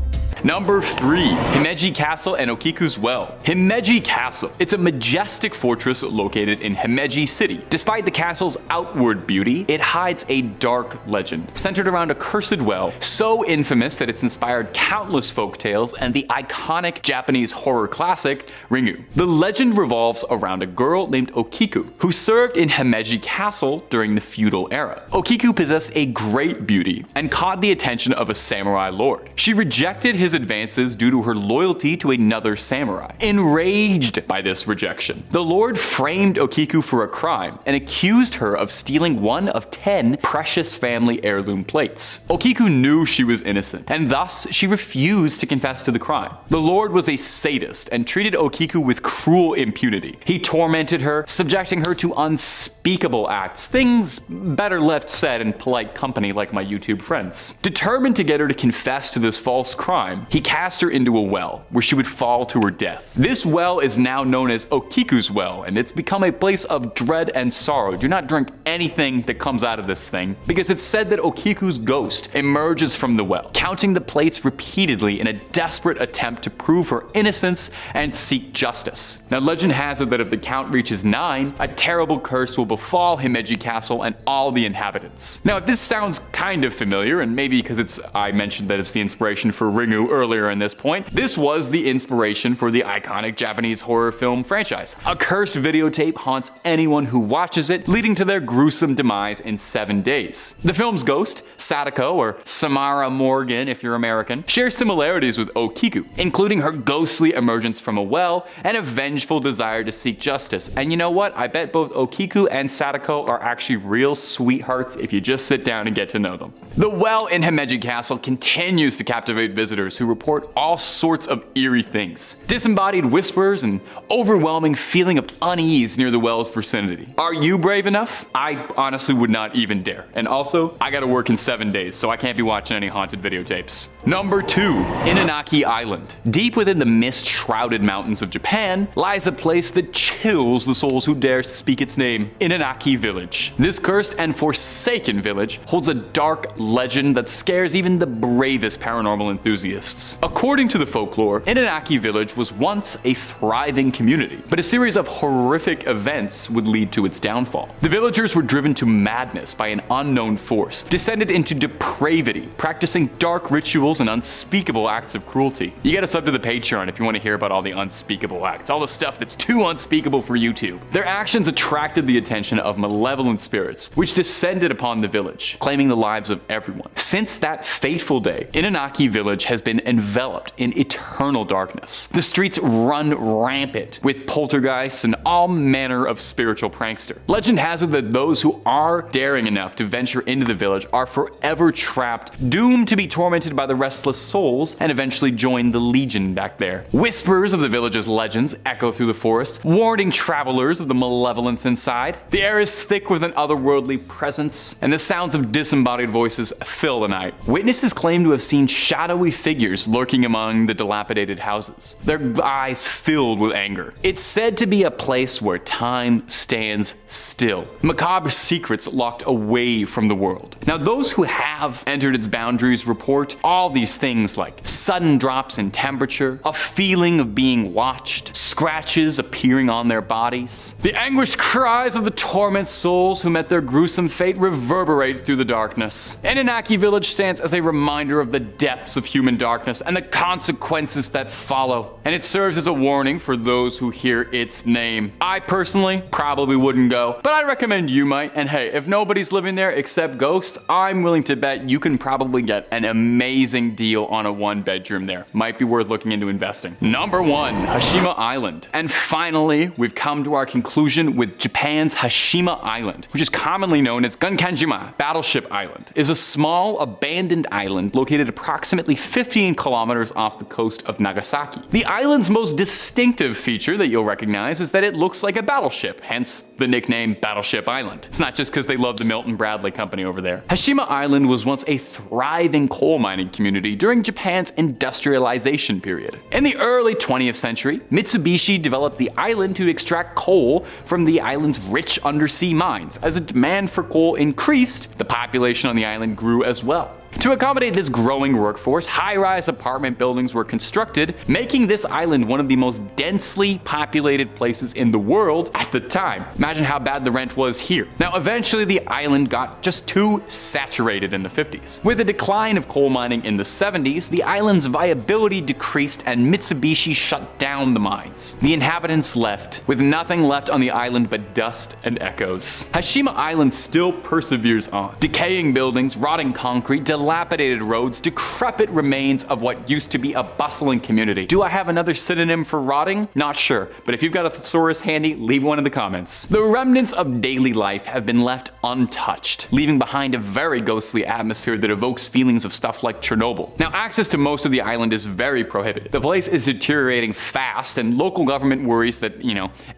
Number 3. Himeji Castle and Okiku's Well. Himeji Castle. It's a majestic fortress located in Himeji City. Despite the castle's outward beauty, it hides a dark legend, centered around a cursed well, so infamous that it's inspired countless folktales and the iconic Japanese horror classic, Ringu. The legend revolves around a girl named Okiku, who served in Himeji Castle during the feudal era. Okiku possessed a great beauty and caught the attention of a samurai lord. She rejected his advances due to her loyalty to another samurai. Enraged by this rejection, the lord framed Okiku for a crime and accused her of stealing one of 10 precious family heirloom plates. Okiku knew she was innocent, and thus she refused to confess to the crime. The lord was a sadist and treated Okiku with cruel impunity. He tormented her, subjecting her to unspeakable acts, things better left said in polite company like my YouTube friends. Determined to get her to confess to this false crime, he cast her into a well, where she would fall to her death. This well is now known as Okiku's Well, and it's become a place of dread and sorrow. Do not drink anything that comes out of this thing, because it's said that Okiku's ghost emerges from the well, counting the plates repeatedly in a desperate attempt to prove her innocence and seek justice. Now, legend has it that if the count reaches 9, a terrible curse will befall Himeji Castle and all the inhabitants. Now, if this sounds kind of familiar, and maybe because I mentioned that it's the inspiration for Ringu to earlier in this point, this was the inspiration for the iconic Japanese horror film franchise. A cursed videotape haunts anyone who watches it, leading to their gruesome demise in 7 days. The film's ghost, Sadako, or Samara Morgan if you're American, shares similarities with Okiku, including her ghostly emergence from a well and a vengeful desire to seek justice. And you know what? I bet both Okiku and Sadako are actually real sweethearts if you just sit down and get to know them. The well in Himeji Castle continues to captivate visitors who report all sorts of eerie things. Disembodied whispers and overwhelming feeling of unease near the well's vicinity. Are you brave enough? I honestly would not even dare. And also, I gotta work in 7 days, so I can't be watching any haunted videotapes. Number 2, Inanaki Island. Deep within the mist-shrouded mountains of Japan lies a place that chills the souls who dare speak its name, Inanaki Village. This cursed and forsaken village holds a dark legend that scares even the bravest paranormal enthusiasts. According to the folklore, Inanaki Village was once a thriving community, but a series of horrific events would lead to its downfall. The villagers were driven to madness by an unknown force, descended into depravity, practicing dark rituals and unspeakable acts of cruelty. You gotta sub to the Patreon if you want to hear about all the unspeakable acts, all the stuff that's too unspeakable for YouTube. Their actions attracted the attention of malevolent spirits, which descended upon the village, claiming the lives of everyone. Since that fateful day, Inanaki Village has been enveloped in eternal darkness. The streets run rampant with poltergeists and all manner of spiritual prankster. Legend has it that those who are daring enough to venture into the village are forever trapped, doomed to be tormented by the restless souls, and eventually join the Legion back there. Whispers of the village's legends echo through the forest, warning travelers of the malevolence inside. The air is thick with an otherworldly presence, and the sounds of disembodied voices fill the night. Witnesses claim to have seen shadowy figures lurking among the dilapidated houses, their eyes filled with anger. It's said to be a place where time stands still, macabre secrets locked away from the world. Now, those who have entered its boundaries report all these things like sudden drops in temperature, a feeling of being watched, scratches appearing on their bodies. The anguished cries of the torment souls who met their gruesome fate reverberate through the darkness. Inanaki Village stands as a reminder of the depths of human darkness and the consequences that follow, and it serves as a warning for those who hear its name. I personally probably wouldn't go, but I recommend you might, and hey, if nobody's living there except ghosts, I'm willing to bet you can probably get an amazing deal on a 1-bedroom there. Might be worth looking into investing. Number 1, Hashima Island. And finally, we've come to our conclusion with Japan's Hashima Island, which is commonly known as Gunkanjima Battleship Island, is a small abandoned island located approximately 15 kilometers off the coast of Nagasaki. The island's most distinctive feature that you'll recognize is that it looks like a battleship, hence the nickname Battleship Island. It's not just because they love the Milton Bradley Company over there. Hashima Island was once a thriving coal mining community during Japan's industrialization period. In the early 20th century, Mitsubishi developed the island to extract coal from the island's rich undersea mines. As the demand for coal increased, the population on the island grew as well. To accommodate this growing workforce, high-rise apartment buildings were constructed, making this island one of the most densely populated places in the world at the time. Imagine how bad the rent was here. Now, eventually the island got just too saturated in the 50s. With the decline of coal mining in the 70s, the island's viability decreased and Mitsubishi shut down the mines. The inhabitants left, with nothing left on the island but dust and echoes. Hashima Island still perseveres on. Decaying buildings, rotting concrete, dilapidated roads, decrepit remains of what used to be a bustling community. Do I have another synonym for rotting? Not sure, but if you've got a thesaurus handy, leave one in the comments. The remnants of daily life have been left untouched, leaving behind a very ghostly atmosphere that evokes feelings of stuff like Chernobyl. Now, access to most of the island is very prohibited. The place is deteriorating fast, and local government worries that,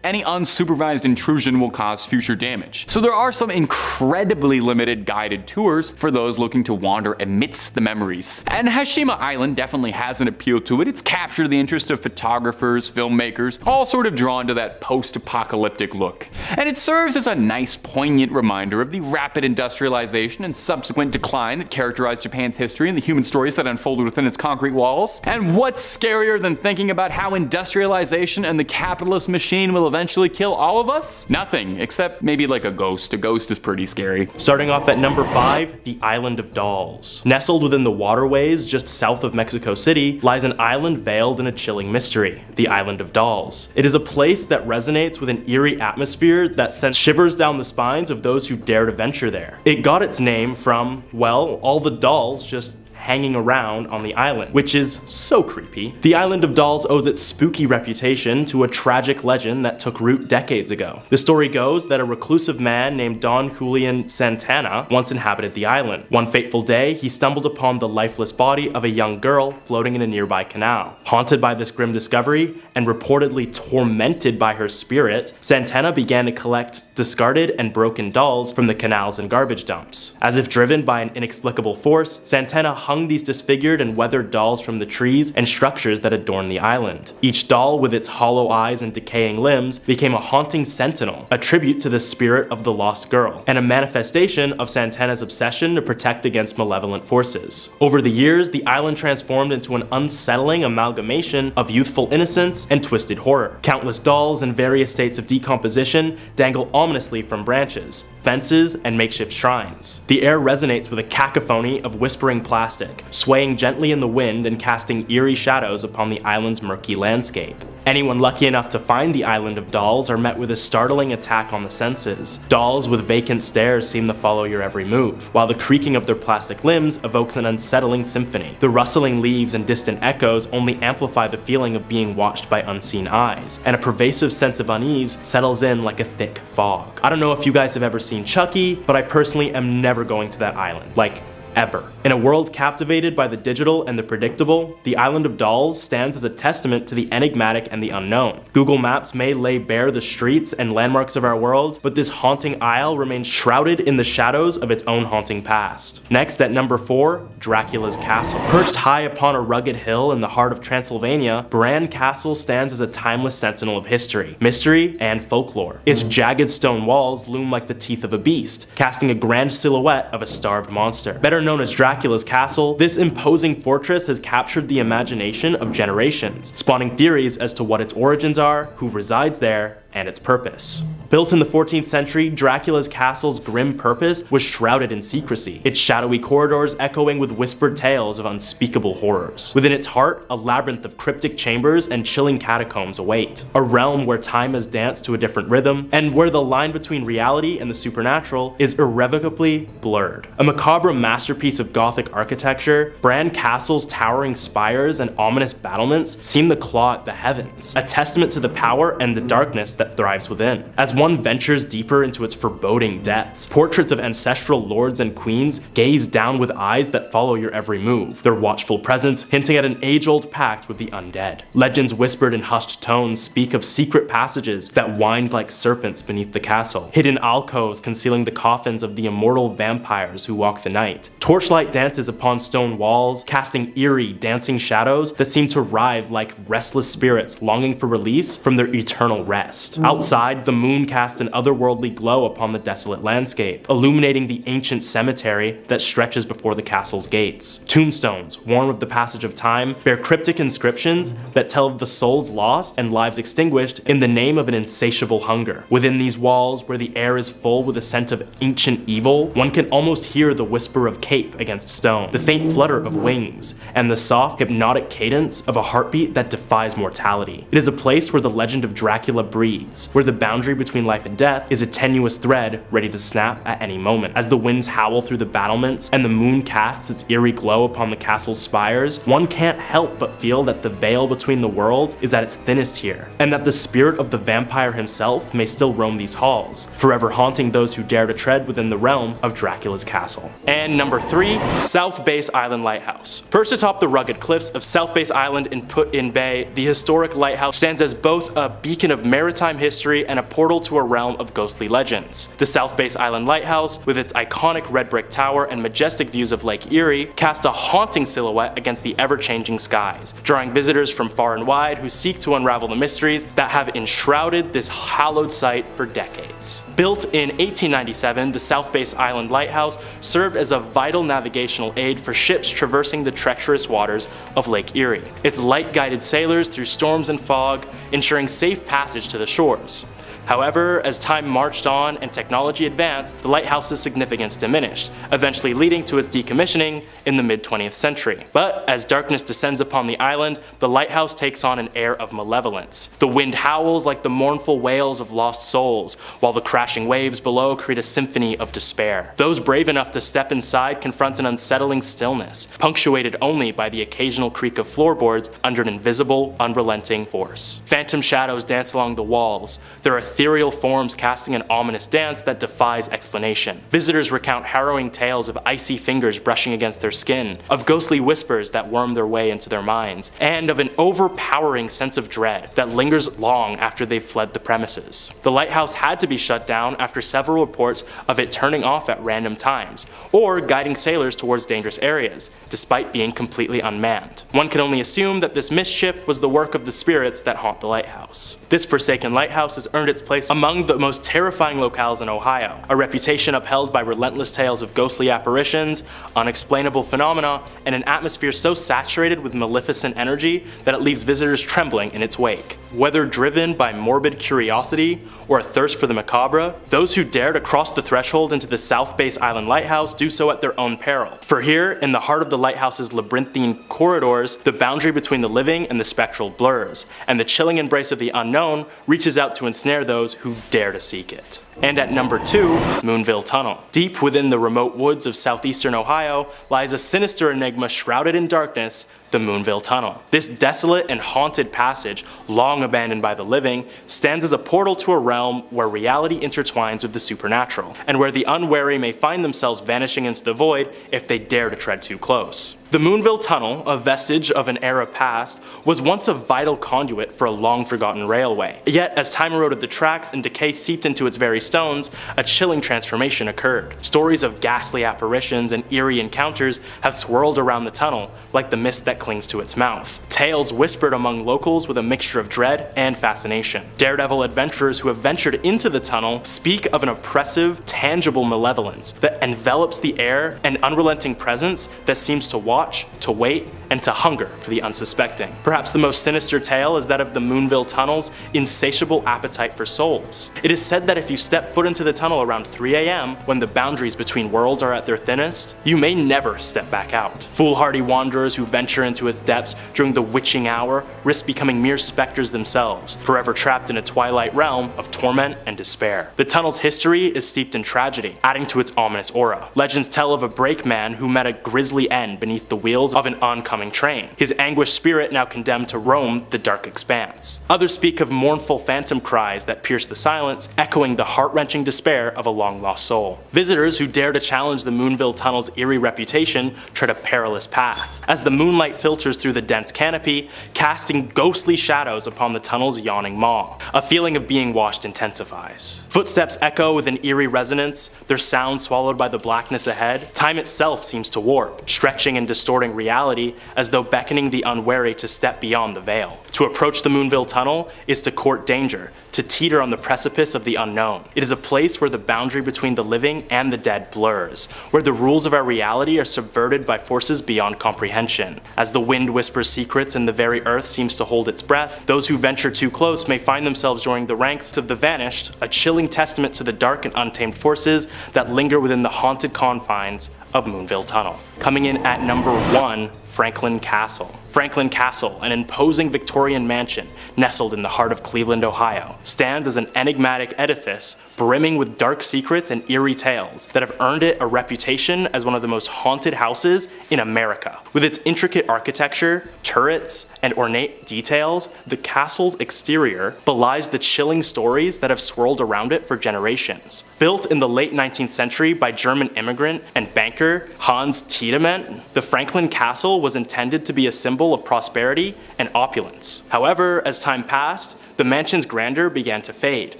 any unsupervised intrusion will cause future damage. So there are some incredibly limited guided tours for those looking to wander amidst the memories. And Hashima Island definitely has an appeal to it. It's captured the interest of photographers, filmmakers, all sort of drawn to that post-apocalyptic look. And it serves as a nice, poignant reminder of the rapid industrialization and subsequent decline that characterized Japan's history and the human stories that unfolded within its concrete walls. And what's scarier than thinking about how industrialization and the capitalist machine will eventually kill all of us? Nothing, except maybe like a ghost. A ghost is pretty scary. Starting off at number 5, the Island of Dolls. Dolls. Nestled within the waterways just south of Mexico City lies an island veiled in a chilling mystery, the Island of Dolls. It is a place that resonates with an eerie atmosphere that sends shivers down the spines of those who dare to venture there. It got its name from, well, all the dolls just hanging around on the island, which is so creepy. The Island of Dolls owes its spooky reputation to a tragic legend that took root decades ago. The story goes that a reclusive man named Don Julian Santana once inhabited the island. One fateful day, he stumbled upon the lifeless body of a young girl floating in a nearby canal. Haunted by this grim discovery, and reportedly tormented by her spirit, Santana began to collect discarded and broken dolls from the canals and garbage dumps. As if driven by an inexplicable force, Santana hung these disfigured and weathered dolls from the trees and structures that adorn the island. Each doll, with its hollow eyes and decaying limbs, became a haunting sentinel, a tribute to the spirit of the lost girl, and a manifestation of Santana's obsession to protect against malevolent forces. Over the years, the island transformed into an unsettling amalgamation of youthful innocence and twisted horror. Countless dolls in various states of decomposition dangle ominously from branches, fences, and makeshift shrines. The air resonates with a cacophony of whispering plastic, swaying gently in the wind and casting eerie shadows upon the island's murky landscape. Anyone lucky enough to find the Island of Dolls are met with a startling attack on the senses. Dolls with vacant stares seem to follow your every move, while the creaking of their plastic limbs evokes an unsettling symphony. The rustling leaves and distant echoes only amplify the feeling of being watched by unseen eyes, and a pervasive sense of unease settles in like a thick fog. I don't know if you guys have ever seen Chucky, but I personally am never going to that island. Like, ever. In a world captivated by the digital and the predictable, the Island of Dolls stands as a testament to the enigmatic and the unknown. Google Maps may lay bare the streets and landmarks of our world, but this haunting isle remains shrouded in the shadows of its own haunting past. Next, at number 4, Dracula's Castle. Perched high upon a rugged hill in the heart of Transylvania, Bran Castle stands as a timeless sentinel of history, mystery, and folklore. Its jagged stone walls loom like the teeth of a beast, casting a grand silhouette of a starved monster. Better known as Dracula's Castle, this imposing fortress has captured the imagination of generations, spawning theories as to what its origins are, who resides there, and its purpose. Built in the 14th century, Dracula's castle's grim purpose was shrouded in secrecy, its shadowy corridors echoing with whispered tales of unspeakable horrors. Within its heart, a labyrinth of cryptic chambers and chilling catacombs await, a realm where time has danced to a different rhythm, and where the line between reality and the supernatural is irrevocably blurred. A macabre masterpiece of Gothic architecture, Bran Castle's towering spires and ominous battlements seem to claw at the heavens, a testament to the power and the darkness that thrives within. As one ventures deeper into its foreboding depths, portraits of ancestral lords and queens gaze down with eyes that follow your every move, their watchful presence hinting at an age-old pact with the undead. Legends whispered in hushed tones speak of secret passages that wind like serpents beneath the castle, hidden alcoves concealing the coffins of the immortal vampires who walk the night. Torchlight dances upon stone walls, casting eerie, dancing shadows that seem to writhe like restless spirits longing for release from their eternal rest. Outside, the moon cast an otherworldly glow upon the desolate landscape, illuminating the ancient cemetery that stretches before the castle's gates. Tombstones, worn with the passage of time, bear cryptic inscriptions that tell of the souls lost and lives extinguished in the name of an insatiable hunger. Within these walls, where the air is full with a scent of ancient evil, one can almost hear the whisper of cape against stone, the faint flutter of wings, and the soft, hypnotic cadence of a heartbeat that defies mortality. It is a place where the legend of Dracula breathes, where the boundary between life and death is a tenuous thread ready to snap at any moment. As the winds howl through the battlements and the moon casts its eerie glow upon the castle's spires, one can't help but feel that the veil between the world is at its thinnest here, and that the spirit of the vampire himself may still roam these halls, forever haunting those who dare to tread within the realm of Dracula's castle. And number 3, South Base Island Lighthouse. Perched atop the rugged cliffs of South Base Island in Put-in Bay, the historic lighthouse stands as both a beacon of maritime history and a portal to a realm of ghostly legends. The South Base Island Lighthouse, with its iconic red brick tower and majestic views of Lake Erie, cast a haunting silhouette against the ever-changing skies, drawing visitors from far and wide who seek to unravel the mysteries that have enshrouded this hallowed site for decades. Built in 1897, the South Base Island Lighthouse served as a vital navigational aid for ships traversing the treacherous waters of Lake Erie. Its light guided sailors through storms and fog, ensuring safe passage to the shores. However, as time marched on and technology advanced, the lighthouse's significance diminished, eventually leading to its decommissioning in the mid-20th century. But as darkness descends upon the island, the lighthouse takes on an air of malevolence. The wind howls like the mournful wails of lost souls, while the crashing waves below create a symphony of despair. Those brave enough to step inside confront an unsettling stillness, punctuated only by the occasional creak of floorboards under an invisible, unrelenting force. Phantom shadows dance along the walls, their ethereal forms casting an ominous dance that defies explanation. Visitors recount harrowing tales of icy fingers brushing against their skin, of ghostly whispers that worm their way into their minds, and of an overpowering sense of dread that lingers long after they've fled the premises. The lighthouse had to be shut down after several reports of it turning off at random times, or guiding sailors towards dangerous areas, despite being completely unmanned. One can only assume that this mischief was the work of the spirits that haunt the lighthouse. This forsaken lighthouse has earned its place among the most terrifying locales in Ohio, a reputation upheld by relentless tales of ghostly apparitions, unexplainable phenomena, and an atmosphere so saturated with maleficent energy that it leaves visitors trembling in its wake. Whether driven by morbid curiosity or a thirst for the macabre, those who dare to cross the threshold into the South Base Island Lighthouse do so at their own peril. For here, in the heart of the lighthouse's labyrinthine corridors, the boundary between the living and the spectral blurs, and the chilling embrace of the unknown reaches out to ensnare those who dare to seek it. And at number 2, Moonville Tunnel. Deep within the remote woods of southeastern Ohio lies a sinister enigma shrouded in darkness, the Moonville Tunnel. This desolate and haunted passage, long abandoned by the living, stands as a portal to a realm where reality intertwines with the supernatural, and where the unwary may find themselves vanishing into the void if they dare to tread too close. The Moonville Tunnel, a vestige of an era past, was once a vital conduit for a long-forgotten railway. Yet, as time eroded the tracks and decay seeped into its very stones, a chilling transformation occurred. Stories of ghastly apparitions and eerie encounters have swirled around the tunnel, like the mist that clings to its mouth. Tales whispered among locals with a mixture of dread and fascination. Daredevil adventurers who have ventured into the tunnel speak of an oppressive, tangible malevolence that envelops the air, an unrelenting presence that seems to watch, to wait, and to hunger for the unsuspecting. Perhaps the most sinister tale is that of the Moonville Tunnel's insatiable appetite for souls. It is said that if you step foot into the tunnel around 3 a.m., when the boundaries between worlds are at their thinnest, you may never step back out. Foolhardy wanderers who venture into its depths during the witching hour risk becoming mere specters themselves, forever trapped in a twilight realm of torment and despair. The tunnel's history is steeped in tragedy, adding to its ominous aura. Legends tell of a brakeman who met a grisly end beneath the wheels of an oncoming train, his anguished spirit now condemned to roam the dark expanse. Others speak of mournful phantom cries that pierce the silence, echoing the heart-wrenching despair of a long-lost soul. Visitors who dare to challenge the Moonville Tunnel's eerie reputation tread a perilous path, as the moonlight filters through the dense canopy, casting ghostly shadows upon the tunnel's yawning maw. A feeling of being watched intensifies. Footsteps echo with an eerie resonance, their sound swallowed by the blackness ahead. Time itself seems to warp, stretching and distorting reality as though beckoning the unwary to step beyond the veil. To approach the Moonville Tunnel is to court danger, to teeter on the precipice of the unknown. It is a place where the boundary between the living and the dead blurs, where the rules of our reality are subverted by forces beyond comprehension. As the wind whispers secrets and the very earth seems to hold its breath, those who venture too close may find themselves joining the ranks of the vanished, a chilling testament to the dark and untamed forces that linger within the haunted confines of Moonville Tunnel. Coming in at number 1, Franklin Castle. Franklin Castle, an imposing Victorian mansion nestled in the heart of Cleveland, Ohio, stands as an enigmatic edifice brimming with dark secrets and eerie tales that have earned it a reputation as one of the most haunted houses in America. With its intricate architecture, turrets, and ornate details, the castle's exterior belies the chilling stories that have swirled around it for generations. Built in the late 19th century by German immigrant and banker Hans Tiedemann, the Franklin Castle was intended to be a symbol of prosperity and opulence. However, as time passed, the mansion's grandeur began to fade,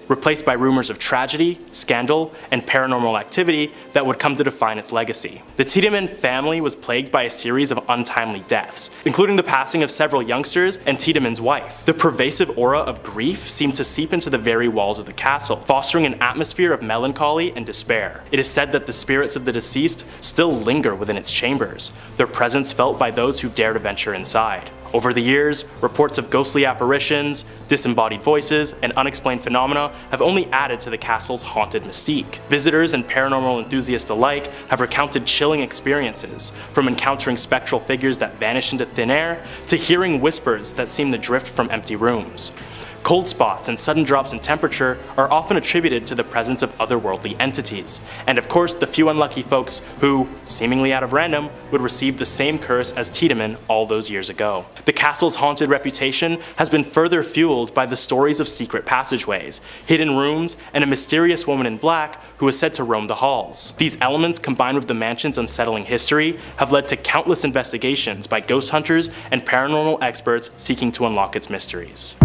replaced by rumors of tragedy, scandal, and paranormal activity that would come to define its legacy. The Tiedemann family was plagued by a series of untimely deaths, including the passing of several youngsters and Tiedemann's wife. The pervasive aura of grief seemed to seep into the very walls of the castle, fostering an atmosphere of melancholy and despair. It is said that the spirits of the deceased still linger within its chambers, their presence felt by those who dare to venture inside. Over the years, reports of ghostly apparitions, disembodied voices, and unexplained phenomena have only added to the castle's haunted mystique. Visitors and paranormal enthusiasts alike have recounted chilling experiences, from encountering spectral figures that vanish into thin air, to hearing whispers that seem to drift from empty rooms. Cold spots and sudden drops in temperature are often attributed to the presence of otherworldly entities, and of course the few unlucky folks who, seemingly out of random, would receive the same curse as Tiedemann all those years ago. The castle's haunted reputation has been further fueled by the stories of secret passageways, hidden rooms, and a mysterious woman in black who is said to roam the halls. These elements, combined with the mansion's unsettling history, have led to countless investigations by ghost hunters and paranormal experts seeking to unlock its mysteries.